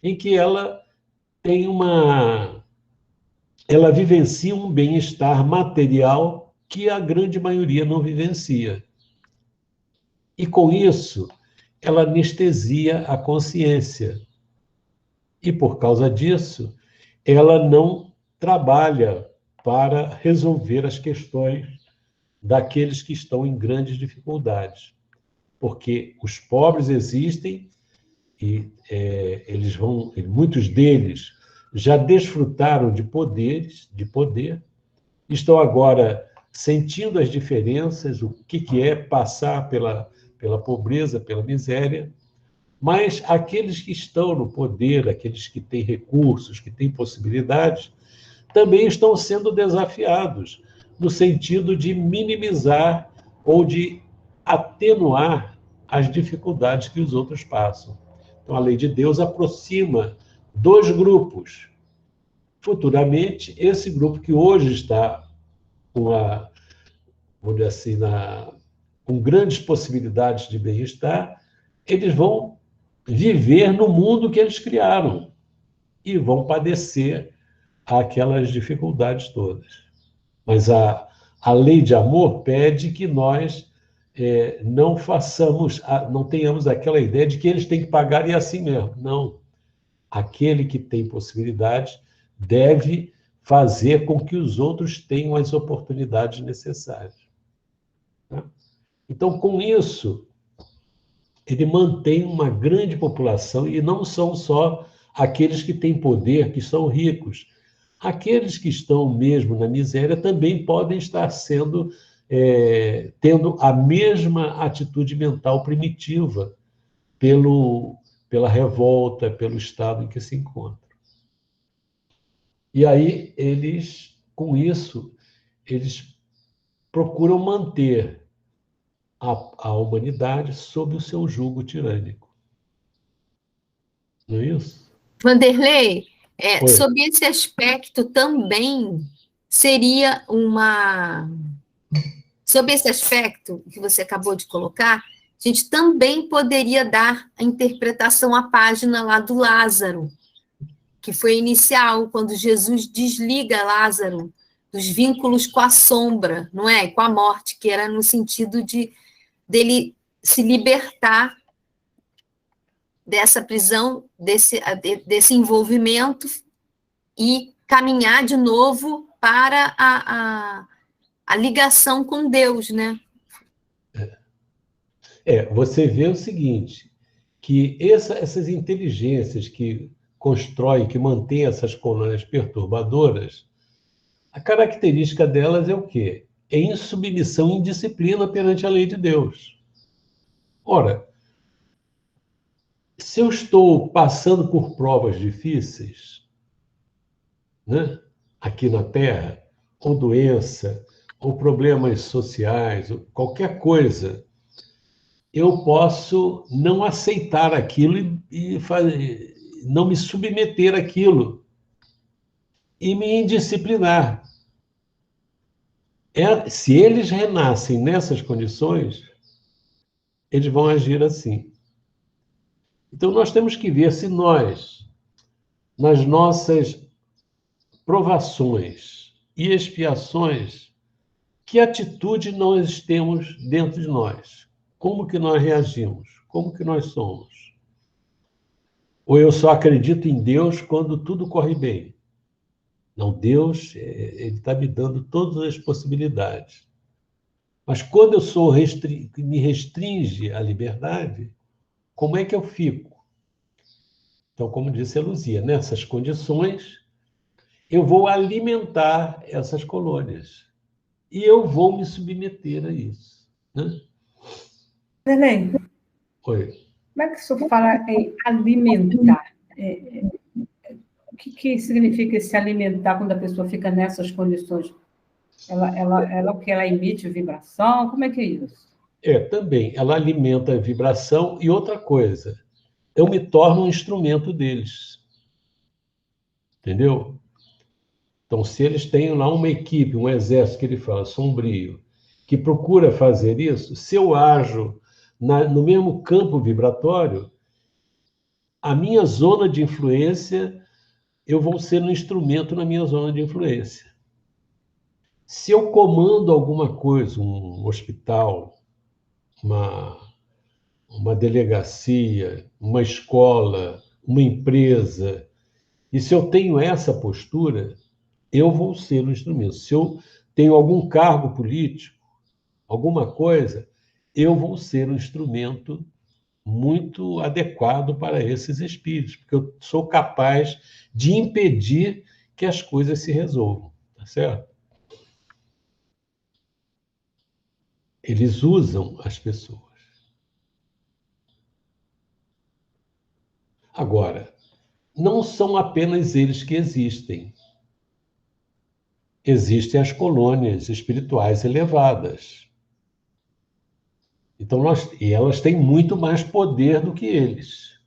Speaker 1: em que ela tem ela vivencia um bem-estar material que a grande maioria não vivencia. E, com isso, ela anestesia a consciência. E, por causa disso, ela não trabalha para resolver as questões daqueles que estão em grandes dificuldades. Porque os pobres existem e muitos deles já desfrutaram de poder, estão agora sentindo as diferenças, o que é passar pela pobreza, pela miséria, mas aqueles que estão no poder, aqueles que têm recursos, que têm possibilidades, também estão sendo desafiados, no sentido de minimizar ou de atenuar as dificuldades que os outros passam. Então, a lei de Deus aproxima dois grupos. Futuramente, esse grupo que hoje está vamos dizer assim, com grandes possibilidades de bem-estar, eles vão viver no mundo que eles criaram e vão padecer aquelas dificuldades todas. Mas a lei de amor pede que nós não tenhamos aquela ideia de que eles têm que pagar e é assim mesmo. Não. Aquele que tem possibilidade deve fazer com que os outros tenham as oportunidades necessárias. Então, com isso, ele mantém uma grande população, e não são só aqueles que têm poder, que são ricos. Aqueles que estão mesmo na miséria também podem estar tendo a mesma atitude mental primitiva pela revolta, pelo estado em que se encontram. E aí, com isso, eles procuram manter a humanidade sob o seu jugo tirânico. Não é isso?
Speaker 6: Vanderlei, sob esse aspecto também seria Sob esse aspecto que você acabou de colocar, a gente também poderia dar a interpretação à página lá do Lázaro, que foi inicial, quando Jesus desliga Lázaro dos vínculos com a sombra, não é? Com a morte, que era no sentido dele se libertar dessa prisão, desse envolvimento e caminhar de novo para a ligação com Deus, né?
Speaker 1: Você vê o seguinte, que essas inteligências que constroem, que mantêm essas colônias perturbadoras, a característica delas é o quê? É insubmissão e indisciplina perante a lei de Deus. Ora, se eu estou passando por provas difíceis, né, aqui na Terra, ou doença, ou problemas sociais, ou qualquer coisa, eu posso não aceitar aquilo e não me submeter àquilo e me indisciplinar. Se eles renascem nessas condições, eles vão agir assim. Então, nós temos que ver se nós, nas nossas provações e expiações, que atitude nós temos dentro de nós. Como que nós reagimos? Como que nós somos? Ou eu só acredito em Deus quando tudo corre bem? Não, Deus, ele está me dando todas as possibilidades. Mas quando eu me restringe a liberdade, como é que eu fico? Então, como disse a Luzia, nessas condições, eu vou alimentar essas colônias. E eu vou me submeter a isso. Né?
Speaker 7: Belém,
Speaker 1: Oi.
Speaker 7: como é que o senhor fala em alimentar? O que significa se alimentar quando a pessoa fica nessas condições? Ela emite vibração? Como é que é isso?
Speaker 1: Também. Ela alimenta a vibração e outra coisa. Eu me torno um instrumento deles. Entendeu? Então, se eles têm lá uma equipe, um exército que ele fala, sombrio, que procura fazer isso, se eu ajo no mesmo campo vibratório, a minha zona de influência, eu vou ser um instrumento na minha zona de influência. Se eu comando alguma coisa, um hospital, uma delegacia, uma escola, uma empresa, e se eu tenho essa postura, eu vou ser um instrumento. Se eu tenho algum cargo político, alguma coisa, eu vou ser um instrumento muito adequado para esses espíritos, porque eu sou capaz de impedir que as coisas se resolvam, tá certo? Eles usam as pessoas. Agora, não são apenas eles que existem. Existem as colônias espirituais elevadas. Então, e elas têm muito mais poder do que eles.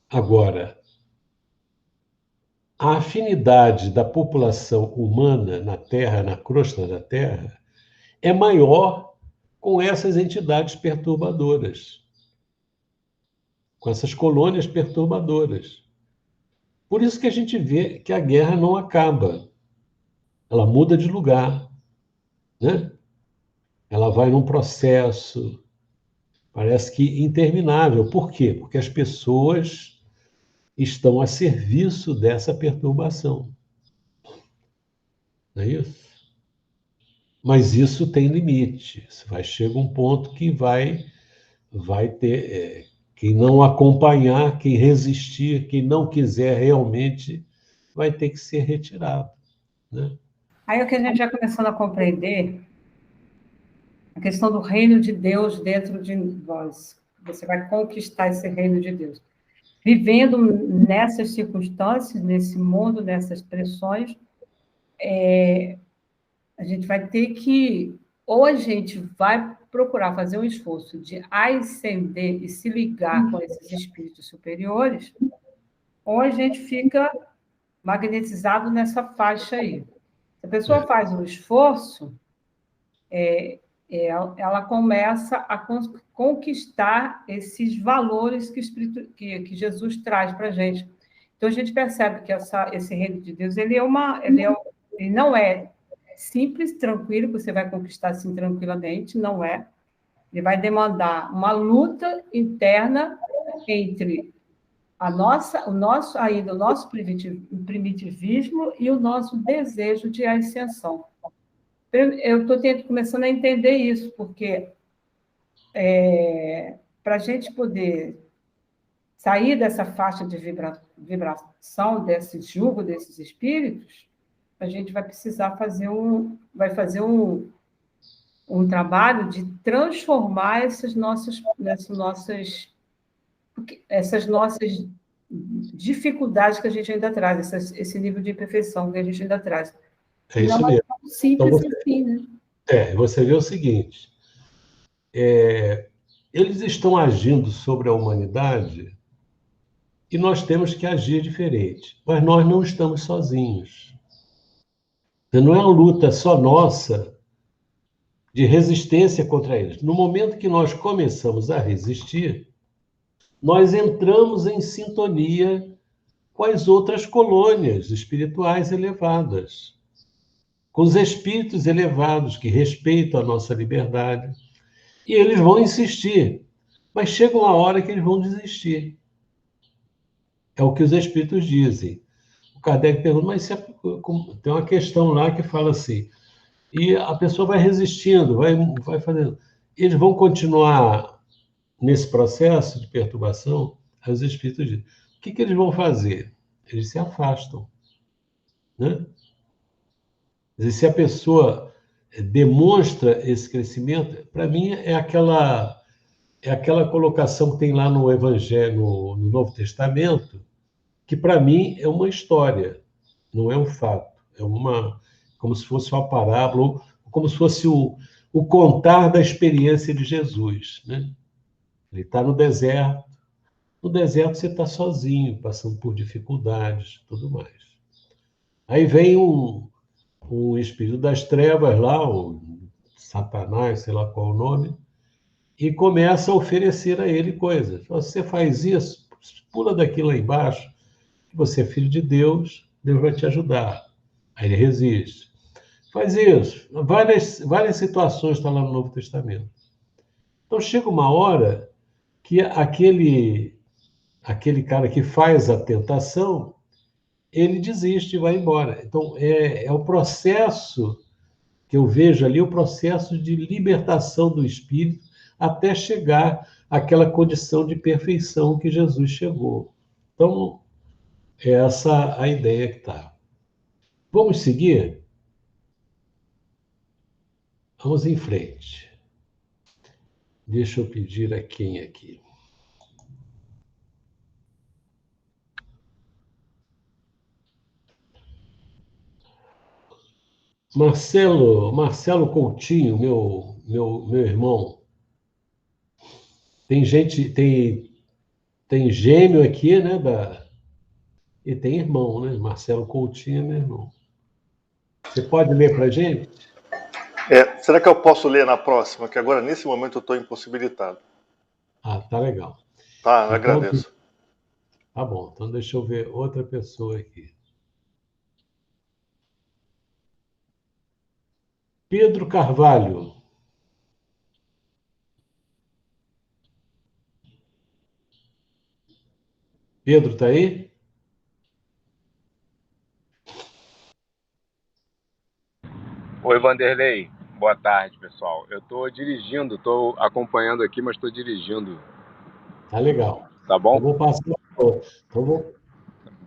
Speaker 1: Agora, a afinidade da população humana na Terra, na crosta da Terra, é maior com essas entidades perturbadoras, com essas colônias perturbadoras. Por isso que a gente vê que a guerra não acaba. Ela muda de lugar, né? Ela vai num processo, parece que interminável. Por quê? Porque as pessoas estão a serviço dessa perturbação. Não é isso? Mas isso tem limite. Chega um ponto que vai ter... quem não acompanhar, quem resistir, quem não quiser realmente, vai ter que ser retirado, né?
Speaker 7: Aí o que a gente já começando a compreender, a questão do reino de Deus dentro de nós. Você vai conquistar esse reino de Deus. Vivendo nessas circunstâncias, nesse mundo, nessas pressões, a gente vai ter que, ou a gente vai procurar fazer um esforço de ascender e se ligar com esses espíritos superiores, ou a gente fica magnetizado nessa faixa aí. Se a pessoa faz um esforço, ela começa a conquistar esses valores que Jesus traz para a gente. Então, a gente percebe que esse reino de Deus ele não é simples, tranquilo, que você vai conquistar assim tranquilamente, não é. Ele vai demandar uma luta interna entre o nosso primitivismo e o nosso desejo de ascensão. Eu estou começando a entender isso, porque para a gente poder sair dessa faixa de vibração, desse jugo desses espíritos, a gente vai precisar fazer um trabalho de transformar essas nossas dificuldades que a gente ainda traz, esse nível de imperfeição que a gente ainda traz.
Speaker 1: É isso mesmo.
Speaker 7: Não é simples então, assim, né?
Speaker 1: Você vê o seguinte, eles estão agindo sobre a humanidade e nós temos que agir diferente, mas nós não estamos sozinhos. Não é uma luta só nossa de resistência contra eles. No momento que nós começamos a resistir, nós entramos em sintonia com as outras colônias espirituais elevadas, com os espíritos elevados que respeitam a nossa liberdade. E eles vão insistir, mas chega uma hora que eles vão desistir. É o que os espíritos dizem. O Kardec pergunta, mas tem uma questão lá que fala assim, e a pessoa vai resistindo, vai fazendo. Eles vão continuar nesse processo de perturbação? Aí os espíritos dizem, o que eles vão fazer? Eles se afastam, né? Quer dizer, se a pessoa demonstra esse crescimento, para mim é aquela colocação que tem lá no Evangelho, no Novo Testamento, que para mim é uma história, não é um fato, como se fosse uma parábola, como se fosse o contar da experiência de Jesus, né? Ele está no deserto você está sozinho, passando por dificuldades, tudo mais. Aí vem o espírito das trevas lá, o Satanás, sei lá qual o nome, e começa a oferecer a ele coisas. Você faz isso, pula daqui lá embaixo, que você é filho de Deus, Deus vai te ajudar. Aí ele resiste. Faz isso. Várias situações estão lá no Novo Testamento. Então chega uma hora que aquele cara que faz a tentação, ele desiste e vai embora. Então, é o processo que eu vejo ali, o processo de libertação do espírito até chegar àquela condição de perfeição que Jesus chegou. Então, é essa a ideia que está. Vamos seguir? Vamos em frente. Deixa eu pedir a quem aqui. Marcelo Coutinho, meu irmão. Tem gente, tem gêmeo aqui, né? E tem irmão, né? Marcelo Coutinho é meu irmão. Você pode ler para a gente?
Speaker 8: Será que eu posso ler na próxima? Que agora, nesse momento, eu estou impossibilitado.
Speaker 1: Ah, tá legal.
Speaker 8: Tá, eu agradeço.
Speaker 1: Tá bom, então deixa eu ver outra pessoa aqui. Pedro Carvalho. Pedro, tá aí?
Speaker 9: Oi, Vanderlei. Boa tarde, pessoal. Eu estou dirigindo, estou acompanhando aqui, mas estou dirigindo.
Speaker 1: Tá legal.
Speaker 9: Tá bom?
Speaker 1: Eu vou passar.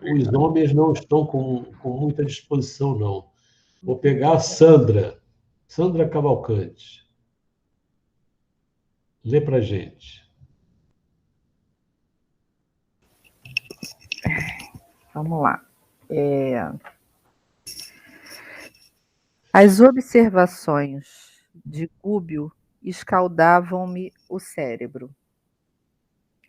Speaker 1: Os homens não estão com muita disposição, não. Vou pegar a Sandra Cavalcante. Lê para a gente.
Speaker 10: Vamos lá. As observações de Gúbio escaldavam-me o cérebro.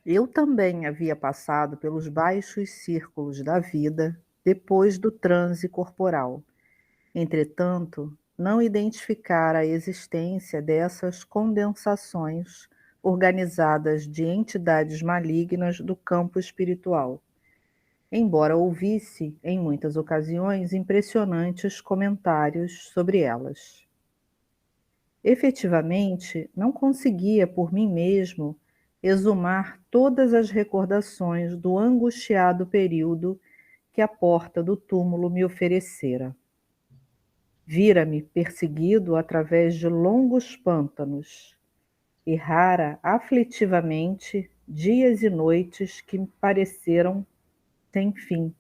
Speaker 10: Eu também havia passado pelos baixos círculos da vida depois do transe corporal. Entretanto, não identificara a existência dessas condensações organizadas de entidades malignas do campo espiritual, embora ouvisse, em muitas ocasiões, impressionantes comentários sobre elas. Efetivamente, não conseguia por mim mesmo exumar todas as recordações do angustiado período que a porta do túmulo me oferecera. Vira-me perseguido através de longos pântanos, errara aflitivamente dias e noites que me pareceram sem fim,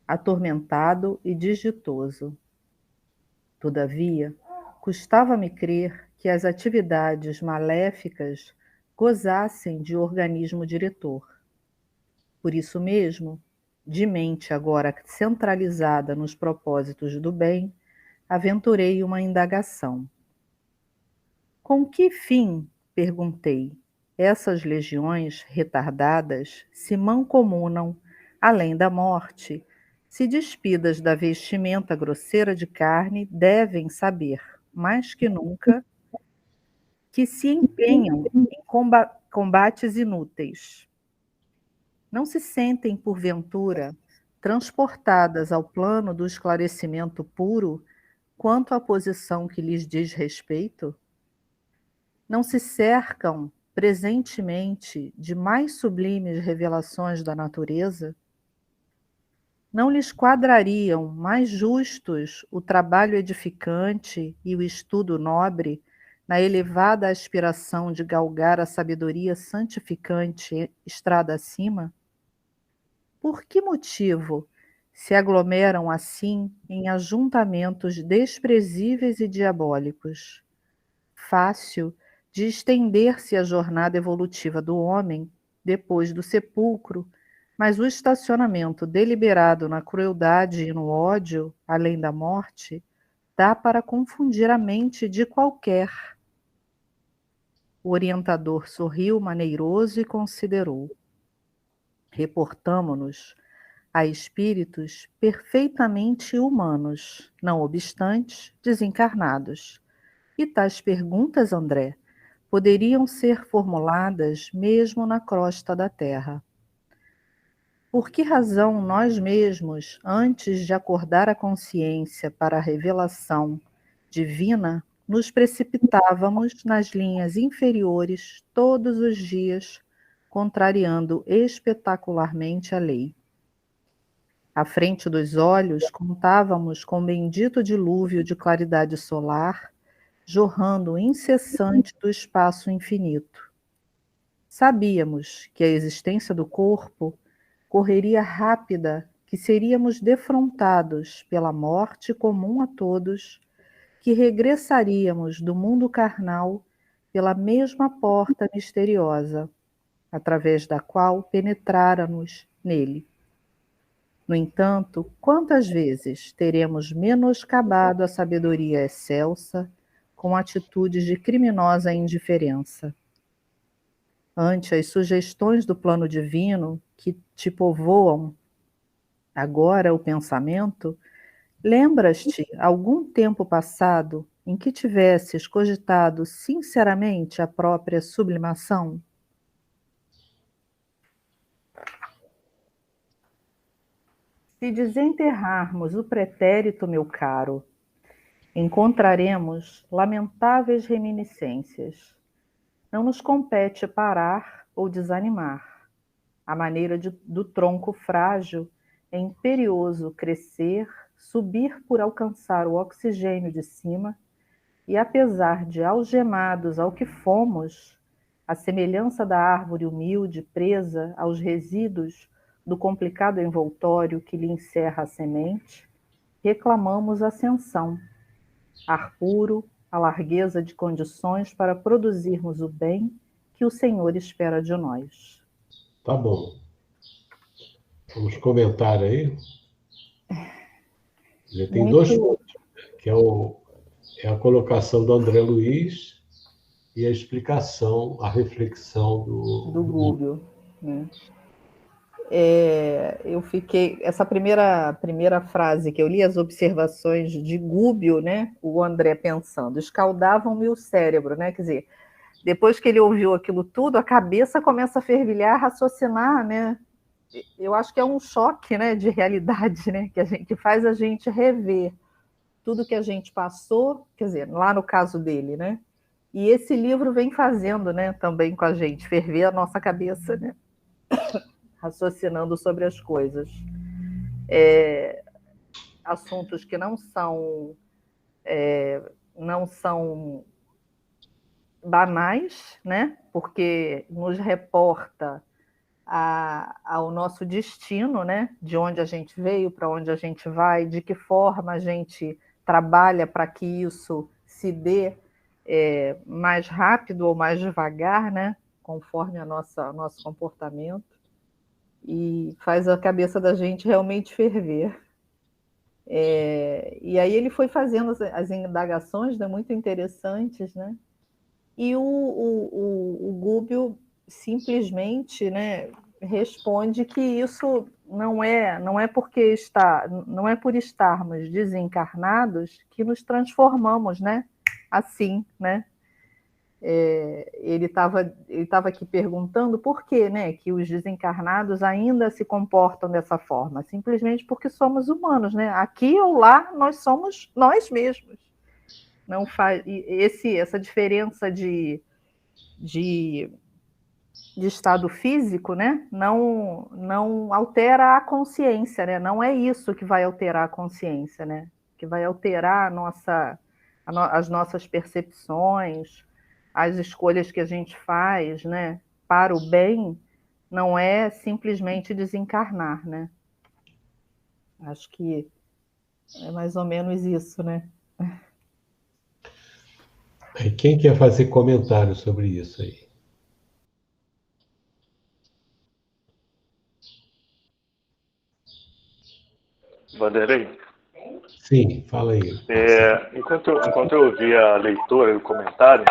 Speaker 10: atormentado e desditoso. Todavia, custava-me crer que as atividades maléficas gozassem de organismo diretor. Por isso mesmo, de mente agora centralizada nos propósitos do bem, aventurei uma indagação. Com que fim, perguntei, essas legiões retardadas se mancomunam, além da morte, se despidas da vestimenta grosseira de carne, devem saber, mais que nunca, que se empenham em combates inúteis. Não se sentem, porventura, transportadas ao plano do esclarecimento puro quanto à posição que lhes diz respeito? Não se cercam presentemente de mais sublimes revelações da natureza? Não lhes quadrariam mais justos o trabalho edificante e o estudo nobre na elevada aspiração de galgar a sabedoria santificante estrada acima? Por que motivo se aglomeram assim em ajuntamentos desprezíveis e diabólicos? Fácil de estender-se a jornada evolutiva do homem depois do sepulcro, mas o estacionamento deliberado na crueldade e no ódio, além da morte, dá para confundir a mente de qualquer. O orientador sorriu maneiroso e considerou. Reportamo-nos a espíritos perfeitamente humanos, não obstante desencarnados. E tais perguntas, André, poderiam ser formuladas mesmo na crosta da Terra. Por que razão nós mesmos, antes de acordar a consciência para a revelação divina, nos precipitávamos nas linhas inferiores todos os dias, contrariando espetacularmente a lei? À frente dos olhos, contávamos com o bendito dilúvio de claridade solar, jorrando incessante do espaço infinito. Sabíamos que a existência do corpo correria rápida, que seríamos defrontados pela morte comum a todos, que regressaríamos do mundo carnal pela mesma porta misteriosa, através da qual penetráramos nele. No entanto, quantas vezes teremos menoscabado a sabedoria excelsa com atitudes de criminosa indiferença? Ante as sugestões do plano divino que te povoam agora o pensamento, lembras-te algum tempo passado em que tivesses cogitado sinceramente a própria sublimação? Se desenterrarmos o pretérito, meu caro, encontraremos lamentáveis reminiscências. Não nos compete parar ou desanimar. A maneira do tronco frágil é imperioso crescer, subir por alcançar o oxigênio de cima, e apesar de algemados ao que fomos, à semelhança da árvore humilde presa aos resíduos do complicado envoltório que lhe encerra a semente, reclamamos ascensão, ar puro, a largueza de condições para produzirmos o bem que o Senhor espera de nós.
Speaker 1: Tá bom. Vamos comentar aí. Já tem dois pontos, que é a colocação do André Luiz e a explicação, a reflexão do
Speaker 10: Gúbio, né? Eu fiquei... Essa primeira frase que eu li, as observações de Gúbio, né? O André pensando, escaldavam-me o cérebro, né? Quer dizer, depois que ele ouviu aquilo tudo, a cabeça começa a fervilhar, a raciocinar, né? Eu acho que é um choque, né, de realidade, né? Que faz a gente rever tudo que a gente passou, quer dizer, lá no caso dele, né? E esse livro vem fazendo, né, também com a gente, ferver a nossa cabeça, né? Raciocinando sobre as coisas. Assuntos que não são banais, né? Porque nos reporta ao nosso destino, né? De onde a gente veio, para onde a gente vai, de que forma a gente trabalha para que isso se dê mais rápido ou mais devagar, né? Conforme nosso comportamento. E faz a cabeça da gente realmente ferver. E aí ele foi fazendo as indagações, né, muito interessantes, né? E o Gúbio simplesmente, né, responde que isso não é por estarmos desencarnados que nos transformamos, né? Assim, né? Ele estava aqui perguntando por que, né, que os desencarnados ainda se comportam dessa forma, simplesmente porque somos humanos, né? Aqui ou lá nós somos nós mesmos. Não faz essa diferença de estado físico, né? Não altera a consciência, né? Não é isso que vai alterar a consciência, né? Que vai alterar as nossas percepções, as escolhas que a gente faz, né, para o bem, não é simplesmente desencarnar, né? Acho que é mais ou menos isso, né?
Speaker 1: Quem quer fazer comentário sobre isso aí?
Speaker 8: Vanderlei?
Speaker 1: Sim, fala aí.
Speaker 8: Enquanto eu ouvia a leitura e o comentário,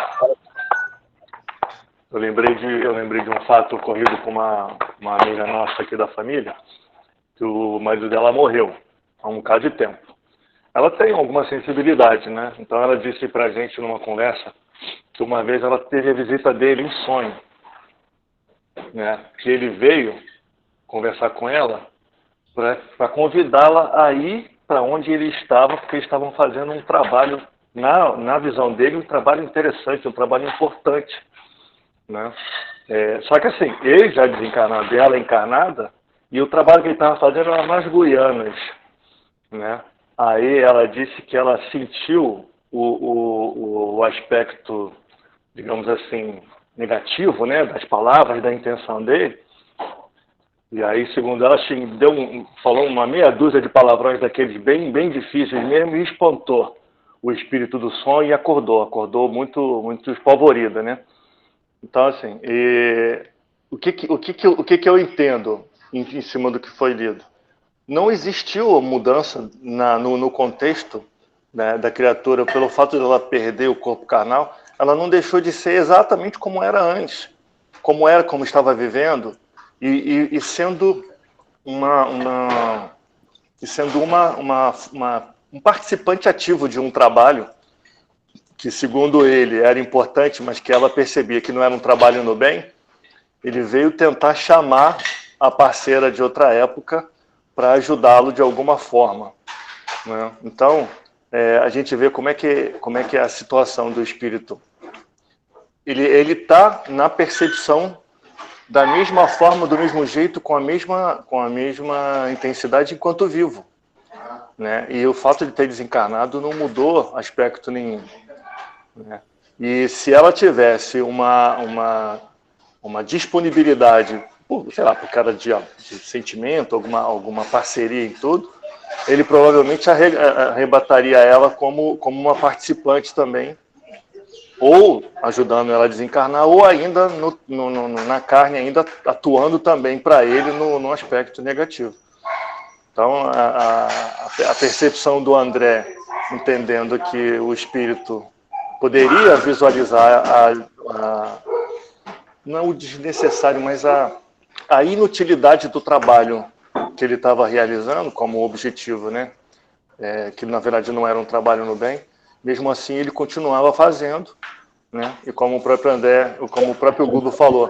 Speaker 8: eu lembrei de um fato ocorrido com uma amiga nossa aqui da família, que o marido dela morreu há um bocado de tempo. Ela tem alguma sensibilidade, né? Então ela disse pra gente numa conversa que uma vez ela teve a visita dele em sonho, né? Que ele veio conversar com ela para convidá-la a ir para onde ele estava, porque eles estavam fazendo um trabalho, na visão dele, um trabalho interessante, um trabalho importante, né? Só que assim, ele já desencarnado e ela encarnada, E o trabalho que ele estava fazendo era nas Guianas, né? Aí ela disse que ela sentiu o aspecto, digamos assim, negativo, né, das palavras, da intenção dele. E aí, segundo ela, falou uma meia dúzia de palavrões daqueles bem, bem difíceis mesmo e espantou o espírito do som e acordou muito, muito espavorida, né? Então, assim, o que eu entendo em cima do que foi lido? Não existiu mudança no contexto, né, da criatura pelo fato de ela perder o corpo carnal. Ela não deixou de ser exatamente como era antes, como estava vivendo e sendo um participante ativo de um trabalho que, segundo ele, era importante, mas que ela percebia que não era um trabalho no bem. Ele veio tentar chamar a parceira de outra época para ajudá-lo de alguma forma, né? Então, a gente vê como é que é a situação do espírito. Ele está na percepção da mesma forma, do mesmo jeito, com a mesma intensidade enquanto vivo, né? E o fato de ter desencarnado não mudou aspecto nenhum, né? E se ela tivesse uma disponibilidade, sei lá, por cara de sentimento, alguma parceria em tudo, ele provavelmente arrebataria ela como uma participante também, ou ajudando ela a desencarnar, ou ainda na carne, ainda atuando também para ele no aspecto negativo. Então, a percepção do André, entendendo que o espírito poderia visualizar não o desnecessário, mas a inutilidade do trabalho que ele estava realizando como objetivo, né? Que na verdade não era um trabalho no bem. Mesmo assim, ele continuava fazendo, né? E como o próprio André, como o próprio Gudo falou,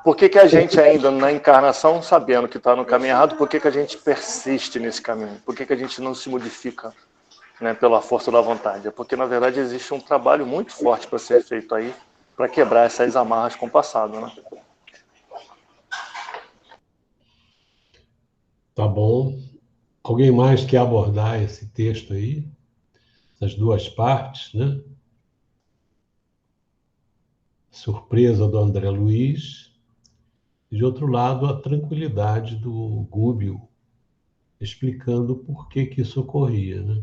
Speaker 8: por que a gente ainda na encarnação, sabendo que está no caminho errado, por que a gente persiste nesse caminho? Por que a gente não se modifica, né, pela força da vontade? É porque, na verdade, existe um trabalho muito forte para ser feito aí, para quebrar essas amarras com o passado, né?
Speaker 1: Tá bom. Alguém mais quer abordar esse texto aí? Essas duas partes, né? Surpresa do André Luiz. E, de outro lado, a tranquilidade do Gúbio, explicando por que isso ocorria, né?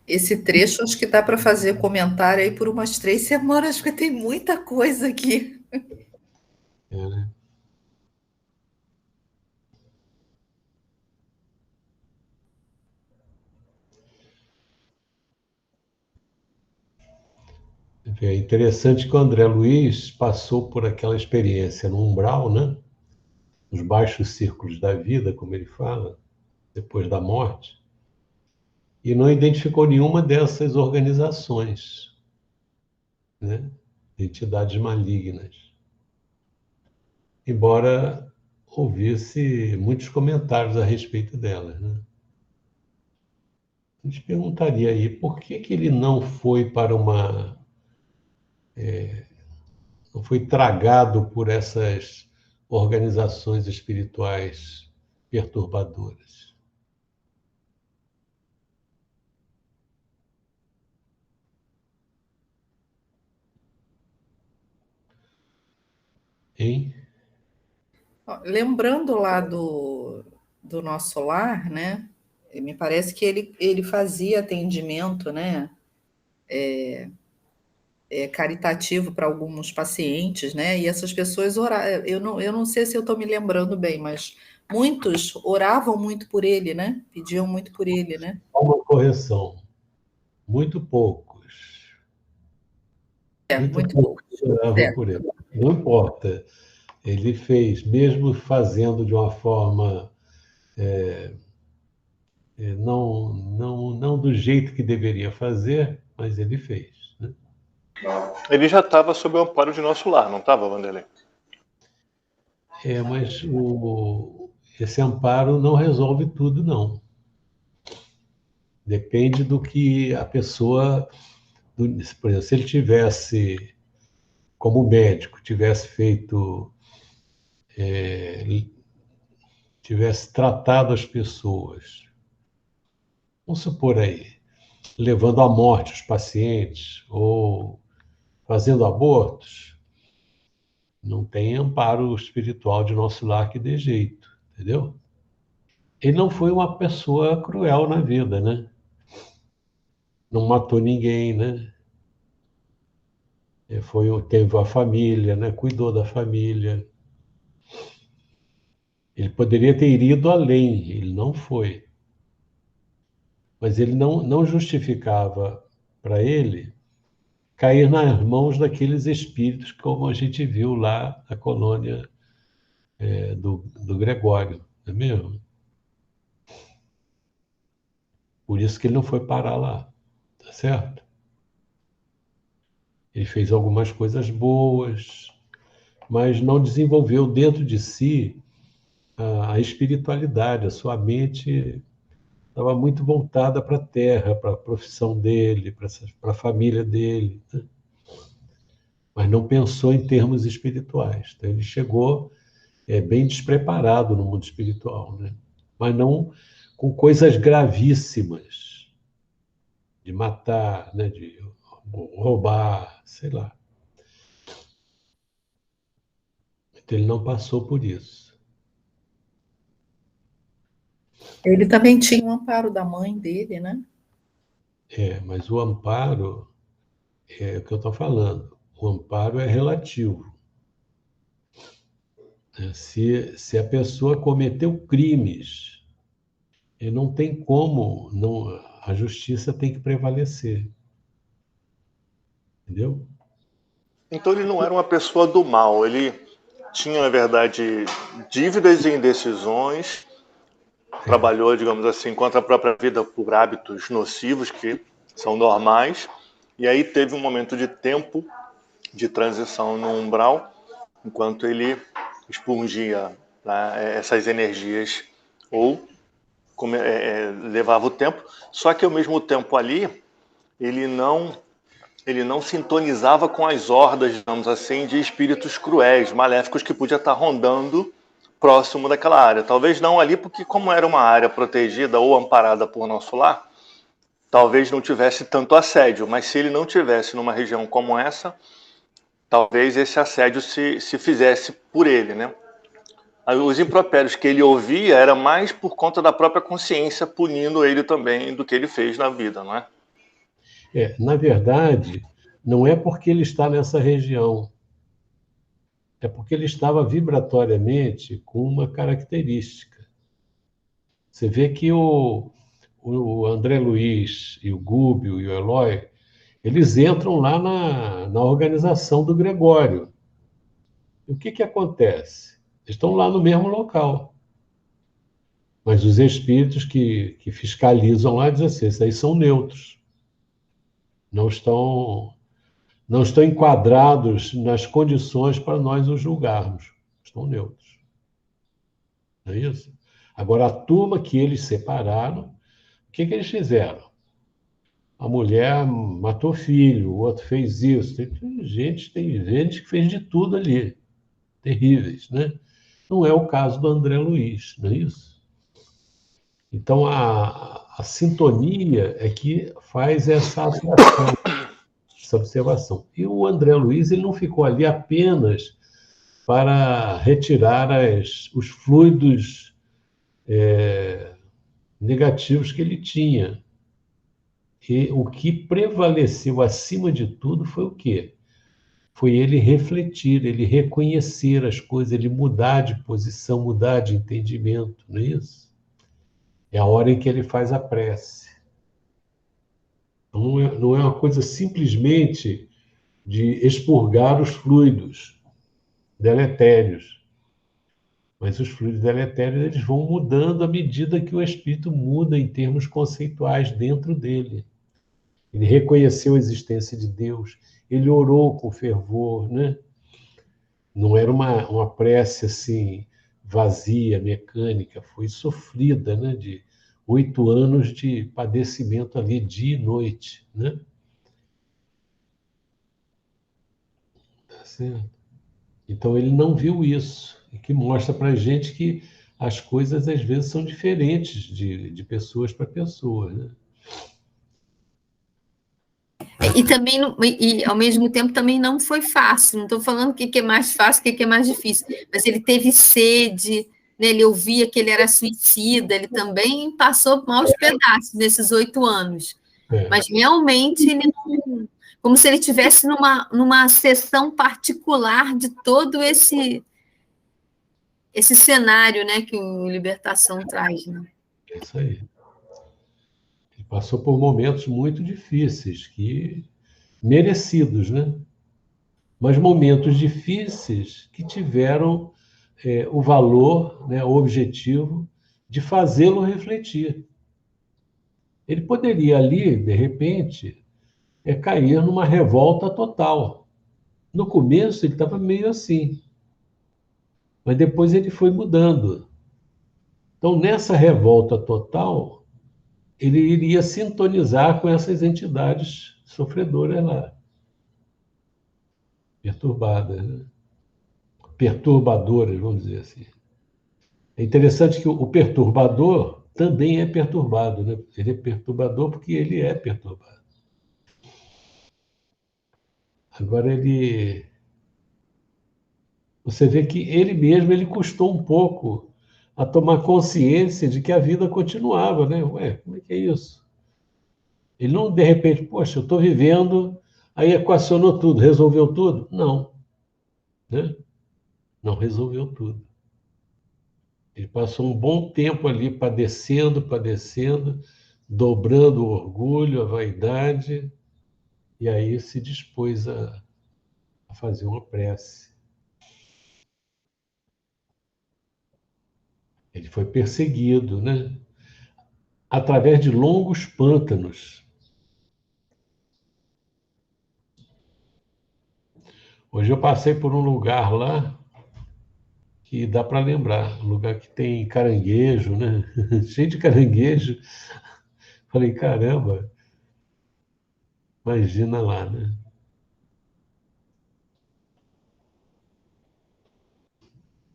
Speaker 10: Esse trecho acho que dá para fazer comentário aí por umas 3 semanas, porque tem muita coisa aqui.
Speaker 1: Né? É interessante que o André Luiz passou por aquela experiência no umbral, né? Nos baixos círculos da vida, como ele fala, depois da morte, e não identificou nenhuma dessas organizações, né? Entidades malignas. Embora houvesse muitos comentários a respeito delas, né? A gente perguntaria aí por que ele não foi para não foi tragado por essas organizações espirituais perturbadoras. Hein?
Speaker 10: Lembrando lá do nosso lar, né? Me parece que ele fazia atendimento, né? Caritativo para alguns pacientes, né? E essas pessoas oravam. Eu não sei se eu estou me lembrando bem, mas muitos oravam muito por ele, né? Pediam muito por ele, né?
Speaker 1: Uma correção. Muito poucos.
Speaker 10: Muito poucos.
Speaker 1: Oravam por ele. Não importa. Ele fez, mesmo fazendo de uma forma não do jeito que deveria fazer, mas ele fez. Né?
Speaker 8: Ele já estava sob o amparo de nosso lar, não estava, Vanderlei?
Speaker 1: Mas esse amparo não resolve tudo, não. Depende do que a pessoa... Por exemplo, se ele tivesse como médico, tivesse tratado as pessoas, vamos supor aí, levando à morte os pacientes ou fazendo abortos, não tem amparo espiritual de nosso lar que dê jeito, entendeu? Ele não foi uma pessoa cruel na vida, né? Não matou ninguém, né? Teve a família, né? Cuidou da família. Ele poderia ter ido além, ele não foi. Mas ele não justificava para ele cair nas mãos daqueles espíritos, como a gente viu lá na colônia do Gregório, não é mesmo? Por isso que ele não foi parar lá, tá certo? Ele fez algumas coisas boas, mas não desenvolveu dentro de si a espiritualidade, a sua mente estava muito voltada para a terra, para a profissão dele, para a família dele, né? Mas não pensou em termos espirituais. Então, ele chegou bem despreparado no mundo espiritual, né? Mas não com coisas gravíssimas, de matar, né? De roubar, sei lá. Então, ele não passou por isso.
Speaker 10: Ele também tinha o amparo da mãe dele, né?
Speaker 1: Mas o amparo é o que eu estou falando. O amparo é relativo. Se a pessoa cometeu crimes, não tem como, a justiça tem que prevalecer. Entendeu?
Speaker 8: Então ele não era uma pessoa do mal, ele tinha, na verdade, dívidas e indecisões, trabalhou, digamos assim, contra a própria vida por hábitos nocivos que são normais, e aí teve um momento de tempo de transição no umbral, enquanto ele expungia, né, essas energias ou levava o tempo, só que ao mesmo tempo ali ele não sintonizava com as hordas, digamos assim, de espíritos cruéis, maléficos que podia estar rondando próximo daquela área. Talvez não ali, porque como era uma área protegida ou amparada por nosso lar, talvez não tivesse tanto assédio, mas se ele não tivesse numa região como essa, talvez esse assédio se fizesse por ele, né? Os impropérios que ele ouvia era mais por conta da própria consciência punindo ele também do que ele fez na vida, não é?
Speaker 1: Na verdade, não é porque ele está nessa região, é porque ele estava vibratoriamente com uma característica. Você vê que o André Luiz e o Gúbio e o Eloy, eles entram lá na organização do Gregório. E o que acontece? Eles estão lá no mesmo local. Mas os espíritos que fiscalizam lá dizem assim, esses aí são neutros. Não estão enquadrados nas condições para nós os julgarmos. Estão neutros. Não é isso? Agora, a turma que eles separaram, o que eles fizeram? A mulher matou filho, o outro fez isso. Tem gente que fez de tudo ali. Terríveis, né? Não é o caso do André Luiz, não é isso? Então, a sintonia é que faz essa atuação, essa observação. E o André Luiz ele não ficou ali apenas para retirar os fluidos negativos que ele tinha. E o que prevaleceu acima de tudo foi o quê? Foi ele refletir, ele reconhecer as coisas, ele mudar de posição, mudar de entendimento, não é isso? É a hora em que ele faz a prece. Não é uma coisa simplesmente de expurgar os fluidos deletérios. Mas os fluidos deletérios eles vão mudando à medida que o espírito muda em termos conceituais dentro dele. Ele reconheceu a existência de Deus, ele orou com fervor, né? Não era uma prece assim vazia, mecânica, foi sofrida, né? De 8 anos de padecimento ali, dia e noite, né? Tá certo? Então, ele não viu isso, e que mostra para a gente que as coisas, às vezes, são diferentes de pessoas para pessoas, né?
Speaker 6: E também, ao mesmo tempo, também não foi fácil. Não estou falando o que é mais fácil, o que é mais difícil, mas ele teve sede, né? Ele ouvia que ele era suicida, ele também passou maus pedaços nesses 8 anos. Mas realmente ele não, como se ele estivesse numa sessão particular de todo esse cenário, né, que o Libertação traz. Né?
Speaker 1: É isso aí. Ele passou por momentos muito difíceis, merecidos, né? Mas momentos difíceis que tiveram o valor, né, o objetivo de fazê-lo refletir. Ele poderia ali, de repente, cair numa revolta total. No começo ele estava meio assim, mas depois ele foi mudando. Então, nessa revolta total, ele iria sintonizar com essas entidades sofredoras lá, perturbadas, né? Perturbadoras, vamos dizer assim. É interessante que o perturbador também é perturbado, né? Ele é perturbador porque ele é perturbado. Agora, você vê que ele mesmo custou um pouco a tomar consciência de que a vida continuava, né? Ué, como é que é isso? Ele não, de repente, poxa, eu estou vivendo, aí equacionou tudo, resolveu tudo? Não. Né? Não resolveu tudo. Ele passou um bom tempo ali padecendo, dobrando o orgulho, a vaidade, e aí se dispôs a fazer uma prece. Ele foi perseguido, né? Através de longos pântanos. Hoje eu passei por um lugar lá que dá para lembrar, um lugar que tem caranguejo, né? Cheio de caranguejo. Falei, caramba, imagina lá, né?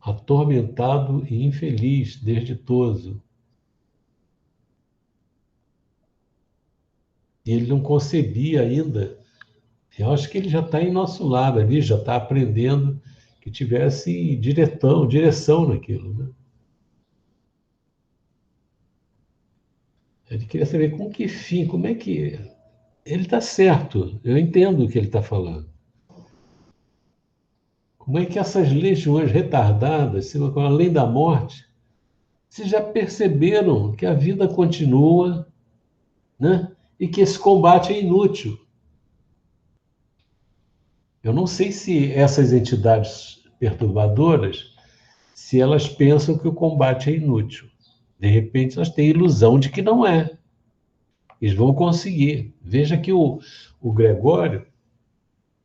Speaker 1: Atormentado e infeliz, desditoso. E ele não concebia ainda. Eu acho que ele já está em nosso lado ali, já está aprendendo que tivesse direção naquilo, né? Ele queria saber com que fim, como é que... Ele está certo, eu entendo o que ele está falando. Como é que essas legiões retardadas, além da morte, vocês já perceberam que a vida continua, né? E que esse combate é inútil. Eu não sei se essas entidades perturbadoras, se elas pensam que o combate é inútil. De repente, elas têm a ilusão de que não é. Eles vão conseguir. Veja que o Gregório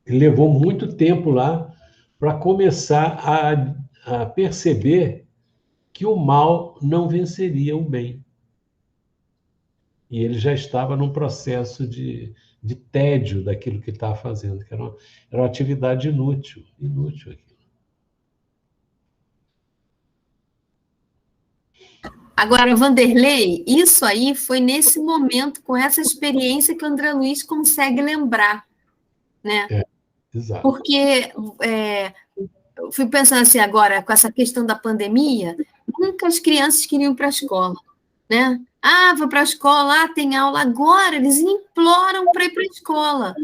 Speaker 1: levou muito tempo lá para começar a perceber que o mal não venceria o bem. E ele já estava num processo de tédio daquilo que ele estava fazendo, que era uma atividade inútil aquilo.
Speaker 6: Agora, Vanderlei, isso aí foi nesse momento, com essa experiência, que o André Luiz consegue lembrar, né?
Speaker 1: Exato.
Speaker 6: Porque eu fui pensando assim agora, com essa questão da pandemia, nunca as crianças queriam ir para a escola, né? Ah, vou para a escola, tem aula. Agora eles imploram para ir para a escola.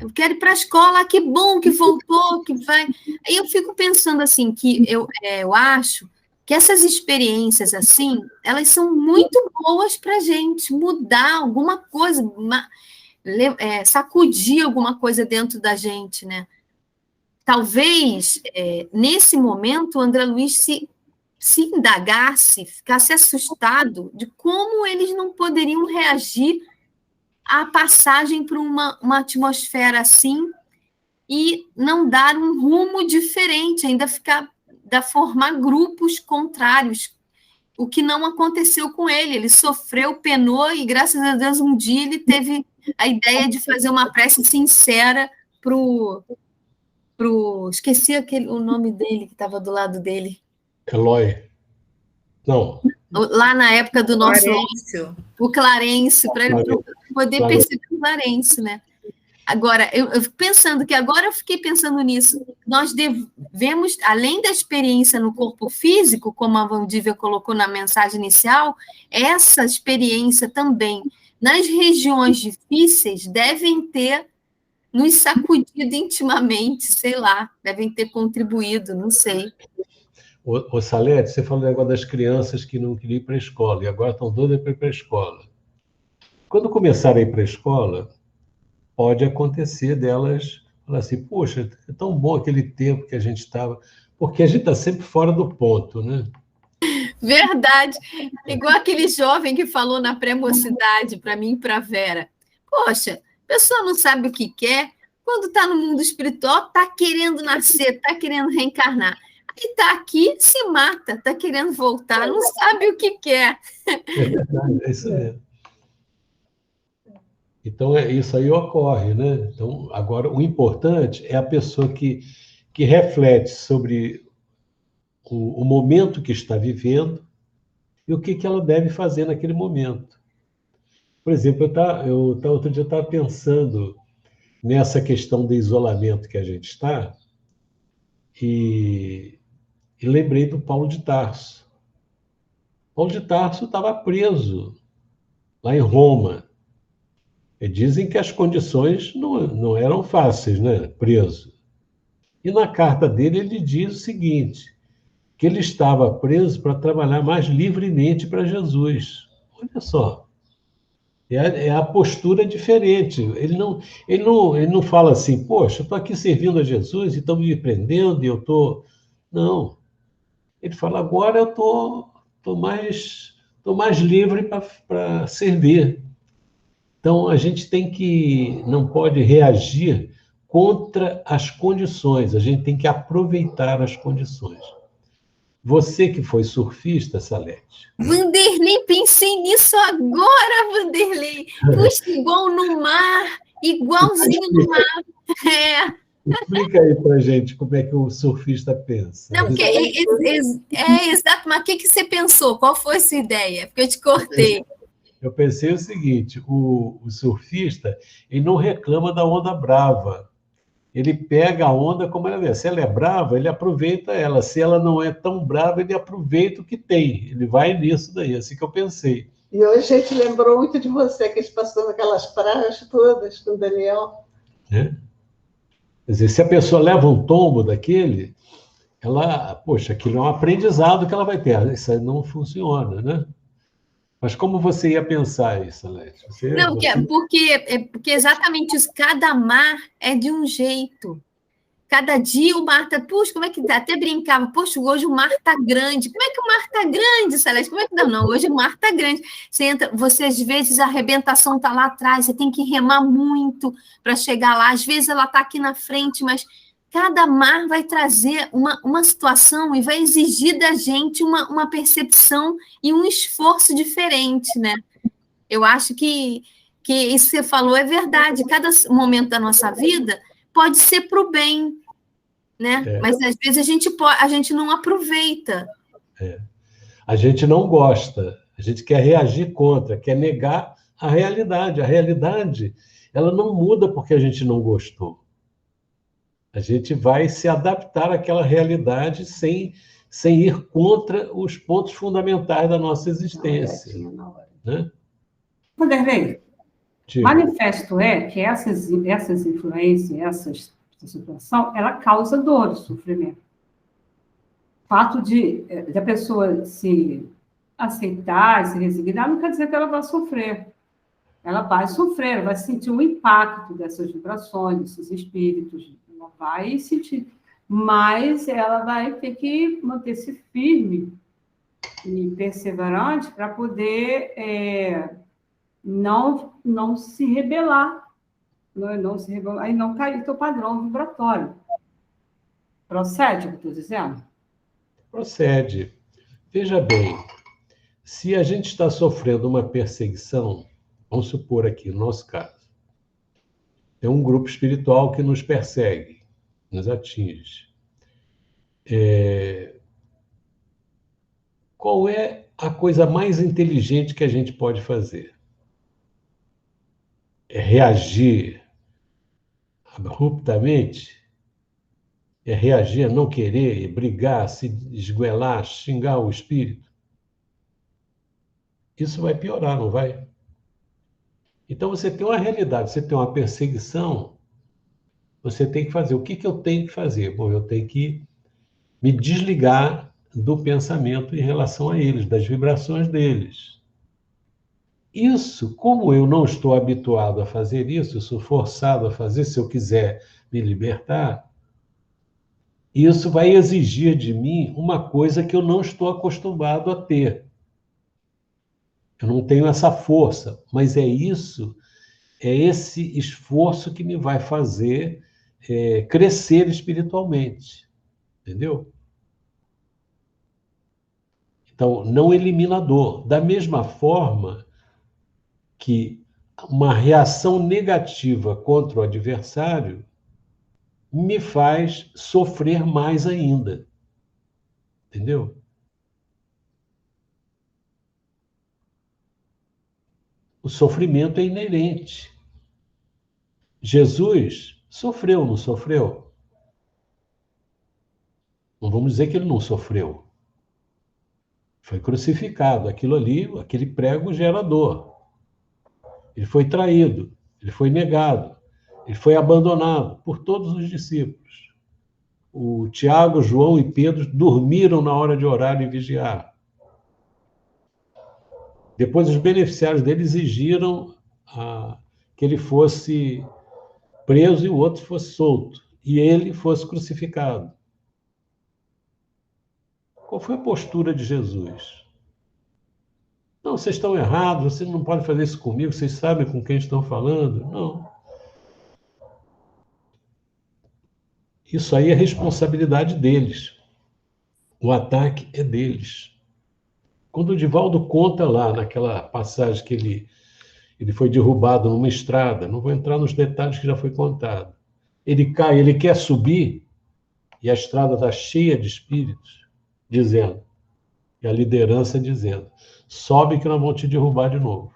Speaker 6: Eu quero ir para a escola, que bom que voltou, que vai. Aí eu fico pensando assim, que eu acho que essas experiências assim, elas são muito boas para a gente mudar alguma coisa, sacudir alguma coisa dentro da gente, né? Talvez, nesse momento, o André Luiz se indagasse, ficasse assustado de como eles não poderiam reagir à passagem por uma atmosfera assim e não dar um rumo diferente, ainda formar grupos contrários, o que não aconteceu com ele. Ele sofreu, penou e, graças a Deus, um dia ele teve a ideia de fazer uma prece sincera para o Esqueci o nome dele que estava do lado dele.
Speaker 1: Eloy. Não.
Speaker 6: Lá na época do nosso...
Speaker 10: Clarencio.
Speaker 6: O Clarencio, para ele poder perceber o Clarencio, né? Agora, eu fico pensando que agora eu fiquei pensando nisso. Nós devemos, além da experiência no corpo físico, como a Valdívia colocou na mensagem inicial, essa experiência também nas regiões difíceis devem ter nos sacudido intimamente, sei lá, devem ter contribuído, não sei.
Speaker 1: Ô Salete, você falou o negócio das crianças que não queriam ir para a escola e agora estão doidas para ir para a escola. Quando começarem a ir para a escola, pode acontecer delas falar assim, poxa, é tão bom aquele tempo que a gente estava, porque a gente está sempre fora do ponto, né?
Speaker 6: Verdade. Igual aquele jovem que falou na pré-mocidade para mim e para a Vera. Poxa, a pessoa não sabe o que quer, quando está no mundo espiritual, está querendo nascer, está querendo reencarnar. Aí está aqui, se mata, está querendo voltar, não sabe o que quer.
Speaker 1: É verdade, é isso mesmo. Então, isso aí ocorre, né? Então, agora, o importante é a pessoa que reflete sobre o momento que está vivendo e o que ela deve fazer naquele momento. Por exemplo, outro dia eu estava pensando nessa questão do isolamento que a gente está e lembrei do Paulo de Tarso. Paulo de Tarso estava preso lá em Roma. E dizem que as condições não eram fáceis, né? Preso. E na carta dele ele diz o seguinte, que ele estava preso para trabalhar mais livremente para Jesus. Olha só. É a postura diferente. Ele não fala assim, poxa, eu estou aqui servindo a Jesus e estão me prendendo e eu estou... Não. Ele fala, agora eu tô mais livre para servir. Então, a gente não pode reagir contra as condições, a gente tem que aproveitar as condições. Você que foi surfista, Salete.
Speaker 6: Vanderlei, pensei nisso agora, Vanderlei. Puxa, igual no mar, igualzinho no mar.
Speaker 1: Explica aí pra gente como é que o surfista pensa.
Speaker 6: Não, porque exato, mas o que você pensou? Qual foi a sua ideia? Porque eu te cortei.
Speaker 1: Eu pensei o seguinte, o surfista, ele não reclama da onda brava. Ele pega a onda como ela é. Se ela é brava, ele aproveita ela. Se ela não é tão brava, ele aproveita o que tem. Ele vai nisso daí, assim que eu pensei.
Speaker 11: E hoje a gente lembrou muito de você, que a gente passou naquelas praias todas com o Daniel.
Speaker 1: Quer dizer, se a pessoa leva um tombo daquele, poxa, aquilo é um aprendizado que ela vai ter. Isso aí não funciona, né? Mas como você ia pensar isso, Salete?
Speaker 6: Não, porque exatamente isso. Cada mar é de um jeito. Cada dia o mar está... Puxa, como é que dá? Até brincava. Poxa, hoje o mar está grande. Como é que o mar está grande, Celeste? Como é que dá? Não, hoje o mar está grande. Você, às vezes, a arrebentação está lá atrás. Você tem que remar muito para chegar lá. Às vezes ela está aqui na frente, mas cada mar vai trazer uma situação e vai exigir da gente uma percepção e um esforço diferente, né? Eu acho que isso que você falou é verdade. Cada momento da nossa vida pode ser para o bem, né? Mas às vezes a gente não aproveita.
Speaker 1: A gente não gosta, a gente quer reagir contra, quer negar a realidade. A realidade, ela não muda porque a gente não gostou. A gente vai se adaptar àquela realidade sem ir contra os pontos fundamentais da nossa existência. Né?
Speaker 7: Vanderlei, manifesto é que essas influências, essa situação, ela causa dor, sofrimento. O fato de a pessoa se aceitar, se resignar, não quer dizer que ela vai sofrer. Ela vai sofrer, ela vai sentir o impacto dessas vibrações, desses espíritos, ela vai sentir, mas ela vai ter que manter-se firme e perseverante para poder não se rebelar, aí não cair no teu padrão vibratório. Procede o que eu estou dizendo?
Speaker 1: Procede. Veja bem, se a gente está sofrendo uma perseguição, vamos supor aqui, no nosso caso, tem um grupo espiritual que nos persegue, nos atinge. Qual é a coisa mais inteligente que a gente pode fazer? É reagir abruptamente? É reagir a não querer, brigar, se esguelar, xingar o espírito? Isso vai piorar, não vai? Então, você tem uma realidade, você tem uma perseguição, você tem que fazer. O que eu tenho que fazer? Bom, eu tenho que me desligar do pensamento em relação a eles, das vibrações deles. Isso, como eu não estou habituado a fazer isso, eu sou forçado a fazer, se eu quiser me libertar, isso vai exigir de mim uma coisa que eu não estou acostumado a ter. Eu não tenho essa força, mas é esse esforço que me vai fazer crescer espiritualmente, entendeu? Então, não elimina a dor. Da mesma forma que uma reação negativa contra o adversário me faz sofrer mais ainda, entendeu? O sofrimento é inerente. Jesus sofreu, não sofreu? Não vamos dizer que ele não sofreu. Foi crucificado. Aquilo ali, aquele prego gera dor. Ele foi traído, ele foi negado, ele foi abandonado por todos os discípulos. O Tiago, João e Pedro dormiram na hora de orar e vigiar. Depois, os beneficiários dele exigiram que ele fosse preso e o outro fosse solto, e ele fosse crucificado. Qual foi a postura de Jesus? Não, vocês estão errados, vocês não podem fazer isso comigo, vocês sabem com quem estão falando? Não. Isso aí é responsabilidade deles. O ataque é deles. Quando o Divaldo conta lá, naquela passagem que ele foi derrubado numa estrada, não vou entrar nos detalhes que já foi contado. Ele cai, ele quer subir, e a estrada está cheia de espíritos, dizendo, e a liderança dizendo, sobe que nós vamos te derrubar de novo.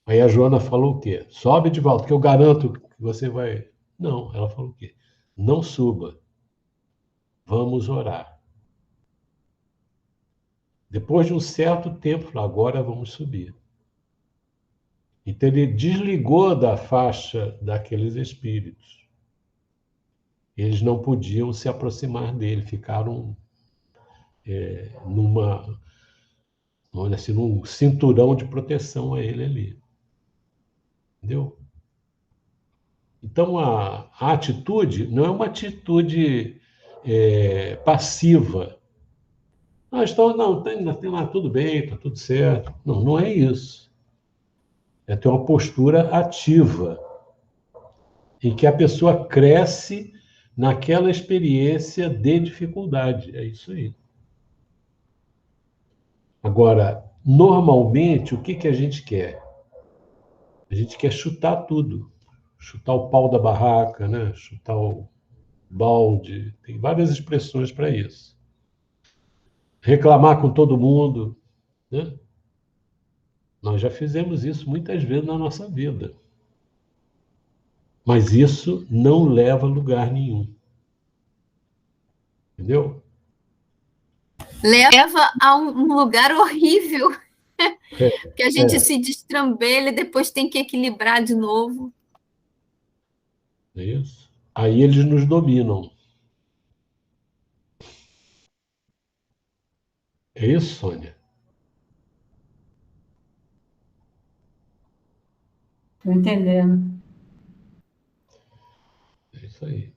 Speaker 1: Aí a Joana falou o quê? Sobe, Divaldo, que eu garanto que você vai... Não, ela falou o quê? Não suba. Vamos orar. Depois de um certo tempo, agora vamos subir. Então ele desligou da faixa daqueles espíritos. Eles não podiam se aproximar dele, ficaram num cinturão de proteção a ele ali. Entendeu? Então, a atitude não é uma atitude passiva. Não, tudo bem, está tudo certo. Não, não é isso. É ter uma postura ativa, em que a pessoa cresce naquela experiência de dificuldade. É isso aí. Agora, normalmente, o que a gente quer? A gente quer chutar tudo. Chutar o pau da barraca, né? Chutar o balde. Tem várias expressões para isso. Reclamar com todo mundo, né? Nós já fizemos isso muitas vezes na nossa vida. Mas isso não leva a lugar nenhum. Entendeu?
Speaker 6: Leva a um lugar horrível, que a gente se destrambelha e depois tem que equilibrar de novo.
Speaker 1: É isso. Aí eles nos dominam. É isso, Sônia?
Speaker 7: Estou entendendo.
Speaker 1: É isso aí.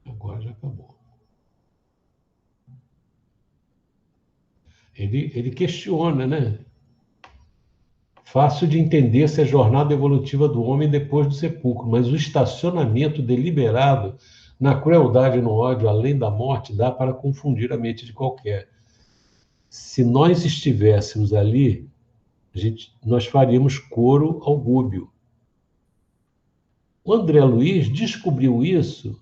Speaker 1: Agora já acabou. Ele questiona, né? Fácil de entender se a jornada evolutiva do homem depois do sepulcro, mas o estacionamento deliberado na crueldade e no ódio além da morte dá para confundir a mente de qualquer. se nós estivéssemos ali, nós faríamos coro ao Gúbio. O André Luiz descobriu isso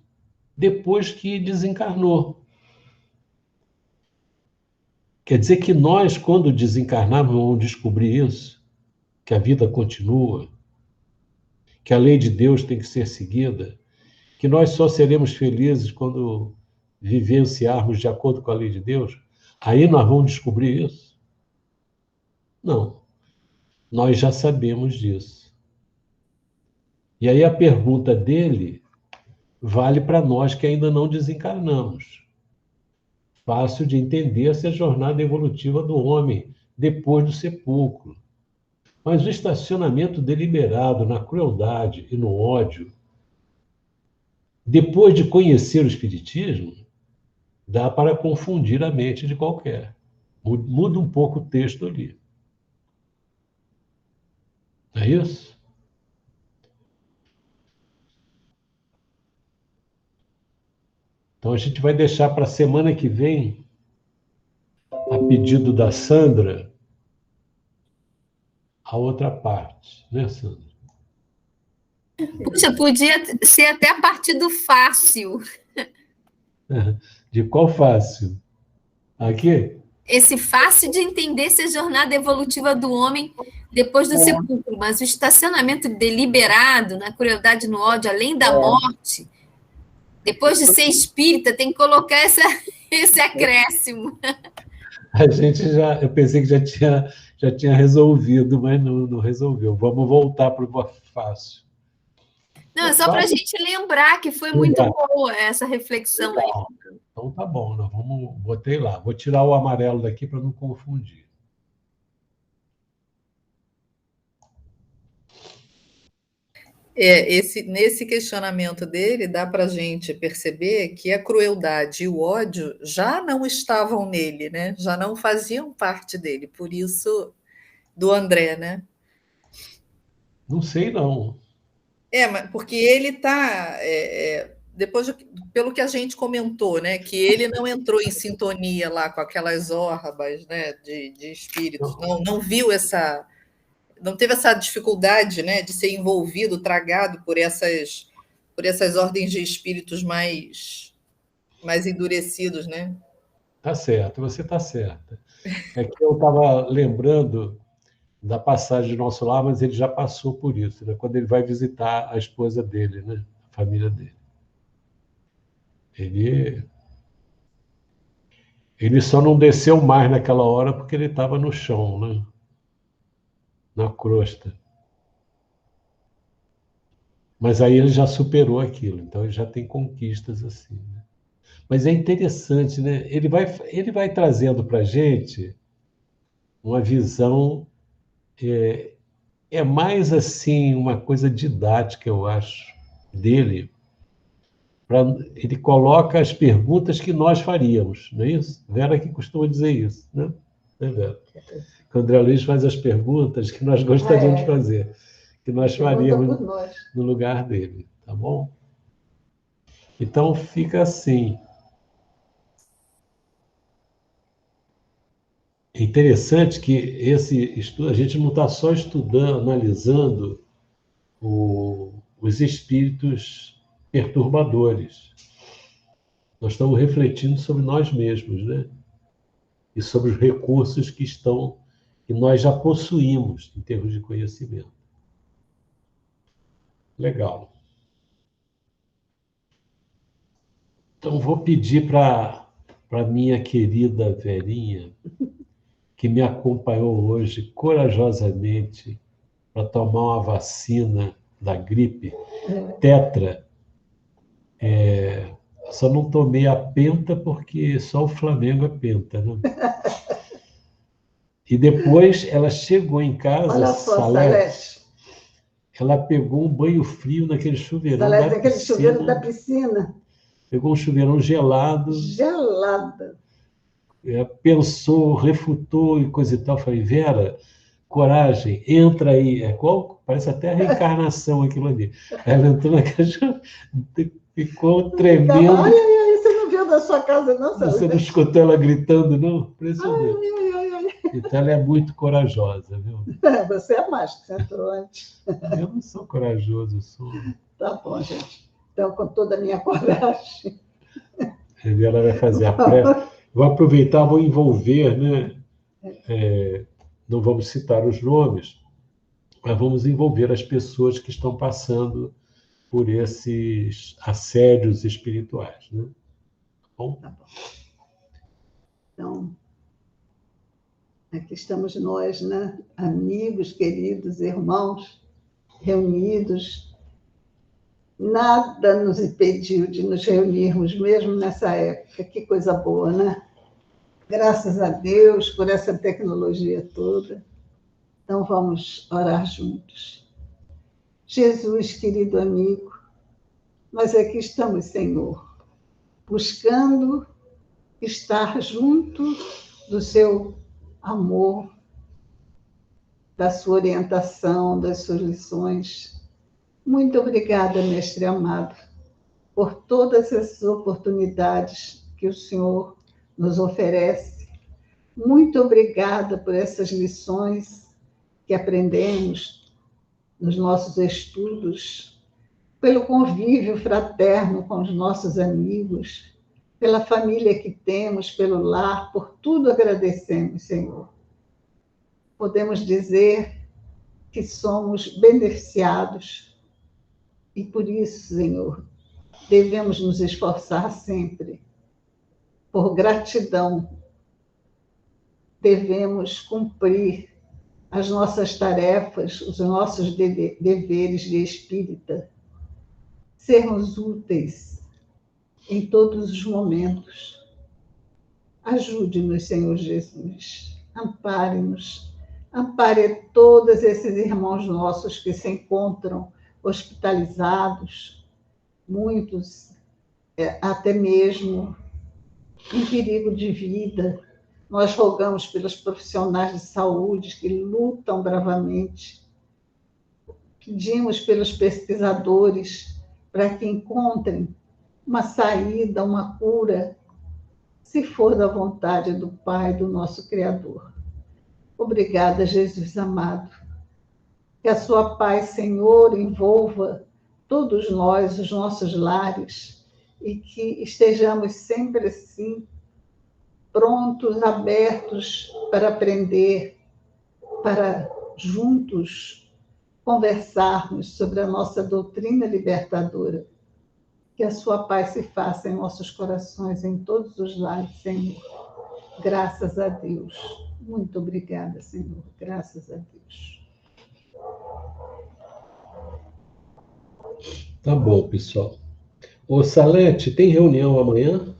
Speaker 1: depois que desencarnou. Quer dizer que nós, quando desencarnarmos, vamos descobrir isso, que a vida continua, que a lei de Deus tem que ser seguida, que nós só seremos felizes quando vivenciarmos de acordo com a lei de Deus. Aí nós vamos descobrir isso? Não. Nós já sabemos disso. E aí a pergunta dele vale para nós que ainda não desencarnamos. Fácil de entender essa jornada evolutiva do homem depois do sepulcro. Mas o estacionamento deliberado na crueldade e no ódio, depois de conhecer o Espiritismo, dá para confundir a mente de qualquer. Muda um pouco o texto ali. Não é isso? Então a gente vai deixar para a semana que vem, a pedido da Sandra, a outra parte, né, Sandra?
Speaker 6: Puxa, podia ser até a partir do fácil.
Speaker 1: De qual fácil? Aqui?
Speaker 6: Esse fácil de entender essa jornada evolutiva do homem depois do sepulcro, mas o estacionamento deliberado, na crueldade, no ódio, além da morte, depois de ser espírita, tem que colocar esse acréscimo.
Speaker 1: Eu pensei que já tinha resolvido, mas não resolveu. Vamos voltar para o fácil.
Speaker 6: Não, é só para a gente lembrar que foi muito boa essa reflexão aí.
Speaker 1: Então tá bom, botei lá. Vou tirar o amarelo daqui para não confundir.
Speaker 10: Nesse questionamento dele, dá para a gente perceber que a crueldade e o ódio já não estavam nele, né? Já não faziam parte dele. Por isso, do André, né?
Speaker 1: Não sei, não.
Speaker 10: Mas porque ele está... depois, pelo que a gente comentou, né? Que ele não entrou em sintonia lá com aquelas orbas, né, de espíritos. Não viu essa... Não teve essa dificuldade, né, de ser envolvido, tragado por essas ordens de espíritos mais endurecidos, né?
Speaker 1: Tá certo, você está certa. É que eu estava lembrando da passagem do Nosso Lar, mas ele já passou por isso, né? Quando ele vai visitar a esposa dele, né? A família dele. Ele só não desceu mais naquela hora porque ele estava no chão, né? Na crosta. Mas aí ele já superou aquilo, então ele já tem conquistas assim, né? Mas é interessante, né? Ele vai trazendo para a gente uma visão, mais assim, uma coisa didática, eu acho, dele. Ele coloca as perguntas que nós faríamos, não é isso? Vera que costuma dizer isso, né? É Vera? Que o André Luiz faz as perguntas que nós gostaríamos de fazer, que nós faríamos no lugar dele, tá bom? Então, fica assim. É interessante que esse estudo, a gente não está só estudando, analisando os espíritos perturbadores. Nós estamos refletindo sobre nós mesmos, né? E sobre os recursos que nós já possuímos em termos de conhecimento. Legal. Então, vou pedir para minha querida Verinha, que me acompanhou hoje corajosamente para tomar uma vacina da gripe, tetra. Só não tomei a penta porque só o Flamengo é penta, né? E depois ela chegou em casa,
Speaker 11: olha só, Salete.
Speaker 1: Ela pegou um banho frio naquele chuveirão
Speaker 11: Salete,
Speaker 1: da
Speaker 11: aquele
Speaker 1: piscina.
Speaker 11: chuveiro da piscina.
Speaker 1: Pegou um chuveirão gelado.
Speaker 11: Gelada.
Speaker 1: Pensou, refutou e coisa e tal. Falei, Vera, coragem, entra aí. Parece até a reencarnação aquilo ali. Ela entrou naquela... Ficou tremendo.
Speaker 11: Ai, você não viu da sua casa, não, Salete?
Speaker 1: Você não escutou ela gritando, não? Impressionante. Então ela é muito corajosa, viu?
Speaker 11: Você é mais, que você entrou antes.
Speaker 1: Eu não sou corajoso, eu sou.
Speaker 11: Tá bom, gente. Então, com toda a minha coragem.
Speaker 1: Ela vai fazer a prece. Vou aproveitar, vou envolver, né? Não vamos citar os nomes, mas vamos envolver as pessoas que estão passando por esses assédios espirituais, né? Bom?
Speaker 11: Tá bom. Então, aqui estamos nós, né? Amigos, queridos, irmãos, reunidos. Nada nos impediu de nos reunirmos, mesmo nessa época. Que coisa boa, né? Graças a Deus por essa tecnologia toda. Então, vamos orar juntos. Jesus, querido amigo, nós aqui estamos, Senhor, buscando estar junto do seu amor, da sua orientação, das suas lições. Muito obrigada, Mestre amado, por todas essas oportunidades que o Senhor nos oferece. Muito obrigada por essas lições que aprendemos nos nossos estudos, pelo convívio fraterno com os nossos amigos, pela família que temos, pelo lar, por tudo agradecemos, Senhor. Podemos dizer que somos beneficiados e por isso, Senhor, devemos nos esforçar sempre. Por gratidão, devemos cumprir as nossas tarefas, os nossos deveres de espírita, sermos úteis em todos os momentos. Ajude-nos, Senhor Jesus, ampare-nos, ampare todos esses irmãos nossos que se encontram hospitalizados, muitos até mesmo em perigo de vida. Nós rogamos pelos profissionais de saúde que lutam bravamente. Pedimos pelos pesquisadores para que encontrem uma saída, uma cura, se for da vontade do Pai, do nosso Criador. Obrigada, Jesus amado. Que a sua paz, Senhor, envolva todos nós, os nossos lares, e que estejamos sempre assim, prontos, abertos para aprender, para juntos conversarmos sobre a nossa doutrina libertadora. Que a sua paz se faça em nossos corações, em todos os lares, Senhor. Graças a Deus. Muito obrigada, Senhor. Graças a Deus.
Speaker 1: Tá bom, pessoal. Ô, Salete, tem reunião amanhã?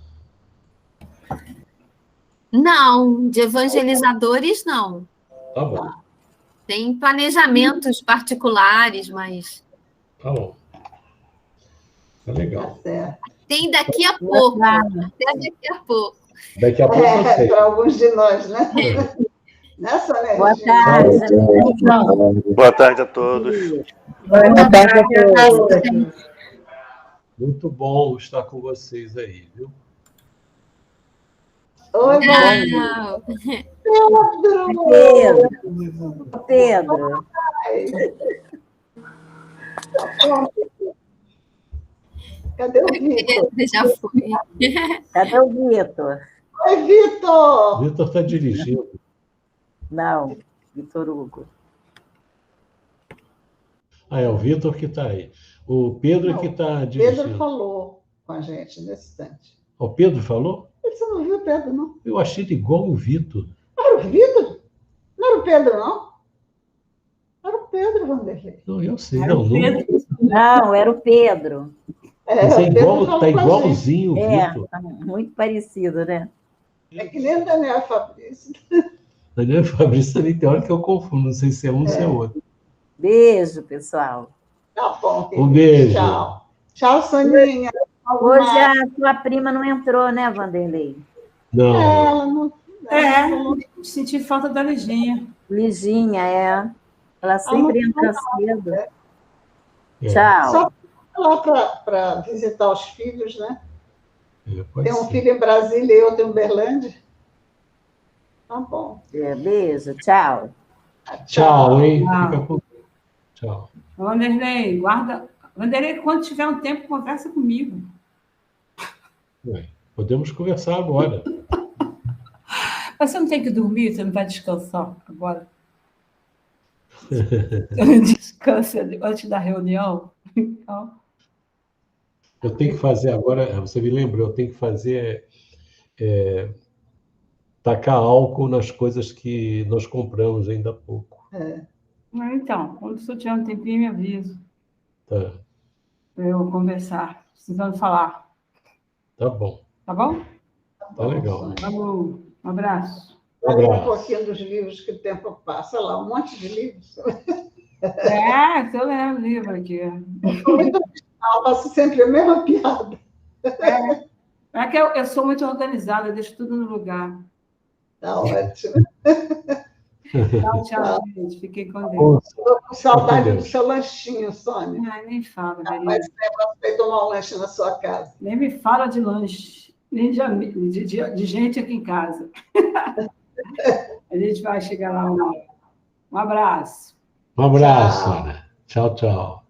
Speaker 6: Não, de evangelizadores, não.
Speaker 1: Tá bom.
Speaker 6: Tem planejamentos particulares, mas...
Speaker 1: Tá bom. Tá legal.
Speaker 11: Tá certo.
Speaker 6: Tem daqui a pouco. Até daqui a pouco.
Speaker 1: Daqui a pouco eu sei.
Speaker 11: Para alguns de nós, né? Nessa, né?
Speaker 3: Boa tarde.
Speaker 8: Boa tarde a todos.
Speaker 3: Boa tarde a todos.
Speaker 1: Muito bom estar com vocês aí, viu?
Speaker 11: Oi,
Speaker 6: Tchau.
Speaker 3: Pedro.
Speaker 11: Cadê o Vitor?
Speaker 6: Já foi.
Speaker 3: Cadê o Vitor?
Speaker 11: Oi, Vitor!
Speaker 1: Vitor está dirigindo.
Speaker 3: Não, Vitor Hugo.
Speaker 1: Ah, é o Vitor que está aí. O Pedro
Speaker 11: Não,
Speaker 1: que está dirigindo.
Speaker 11: Pedro falou com a gente nesse instante.
Speaker 1: O Pedro falou?
Speaker 11: Você não viu o Pedro, não?
Speaker 1: Eu achei ele igual o Vitor.
Speaker 11: Não era o Vitor? Não era o Pedro, não? Era o Pedro, Vanderlei.
Speaker 1: Não, eu sei.
Speaker 7: Era
Speaker 1: Não,
Speaker 7: o
Speaker 1: não.
Speaker 7: Pedro.
Speaker 3: Não, era o Pedro.
Speaker 1: Mas
Speaker 11: o
Speaker 1: é
Speaker 11: Pedro
Speaker 1: igual,
Speaker 11: falou
Speaker 1: tá
Speaker 11: com a
Speaker 1: igualzinho o
Speaker 3: É,
Speaker 1: Vitor.
Speaker 3: tá muito parecido, né?
Speaker 11: gente. É que nem o Daniel Fabrício.
Speaker 1: Daniel e Fabrício também tem hora que eu confundo. Não sei se é um ou se é outro.
Speaker 3: Beijo, pessoal.
Speaker 11: Tá bom, querido.
Speaker 1: Um beijo.
Speaker 11: Tchau. Tchau, Soninha.
Speaker 3: Hoje a sua prima não entrou, né, Vanderlei?
Speaker 1: Não.
Speaker 11: Ela não...
Speaker 7: Senti falta da Liginha.
Speaker 3: Liginha, é. Ela sempre entra cedo.
Speaker 1: É.
Speaker 3: Tchau.
Speaker 11: Só lá para visitar os filhos, né?
Speaker 1: Pode
Speaker 11: Tem um
Speaker 1: ser.
Speaker 11: filho em Brasília e outro em Uberlândia. Tá bom.
Speaker 3: Beijo, tchau.
Speaker 1: Tchau, hein?
Speaker 7: Tchau.
Speaker 1: Fica com... Tchau.
Speaker 7: Vanderlei, guarda. Vanderlei, quando tiver um tempo, conversa comigo.
Speaker 1: Podemos conversar agora.
Speaker 7: Mas você não tem que dormir, você não vai descansar agora? Descansa antes da reunião. Então...
Speaker 1: Eu tenho que fazer agora, você me lembrou, eu tenho que fazer tacar álcool nas coisas que nós compramos ainda há pouco.
Speaker 7: Então, quando você tiver um tempinho, me avisa.
Speaker 1: Tá.
Speaker 7: Para eu conversar, precisando falar.
Speaker 1: Tá bom.
Speaker 7: Tá bom?
Speaker 1: Tá legal.
Speaker 7: Vamos. Um abraço.
Speaker 11: Um pouquinho dos livros que o tempo passa lá, um monte de livros.
Speaker 7: Eu leio livro aqui.
Speaker 11: Eu faço sempre a mesma piada.
Speaker 7: É que eu sou muito organizada, eu deixo tudo no lugar.
Speaker 11: Tá ótimo.
Speaker 7: Tchau, gente. Fiquem com Deus.
Speaker 11: Estou com saudade do seu lanchinho, Sônia.
Speaker 7: Ai, nem fala,
Speaker 11: Mas você vai tomar um lanche na sua casa.
Speaker 7: Nem me fala de lanche, nem de gente aqui em casa. A gente vai chegar lá uma hora. Um abraço.
Speaker 1: Um abraço, Ana. Tchau, tchau.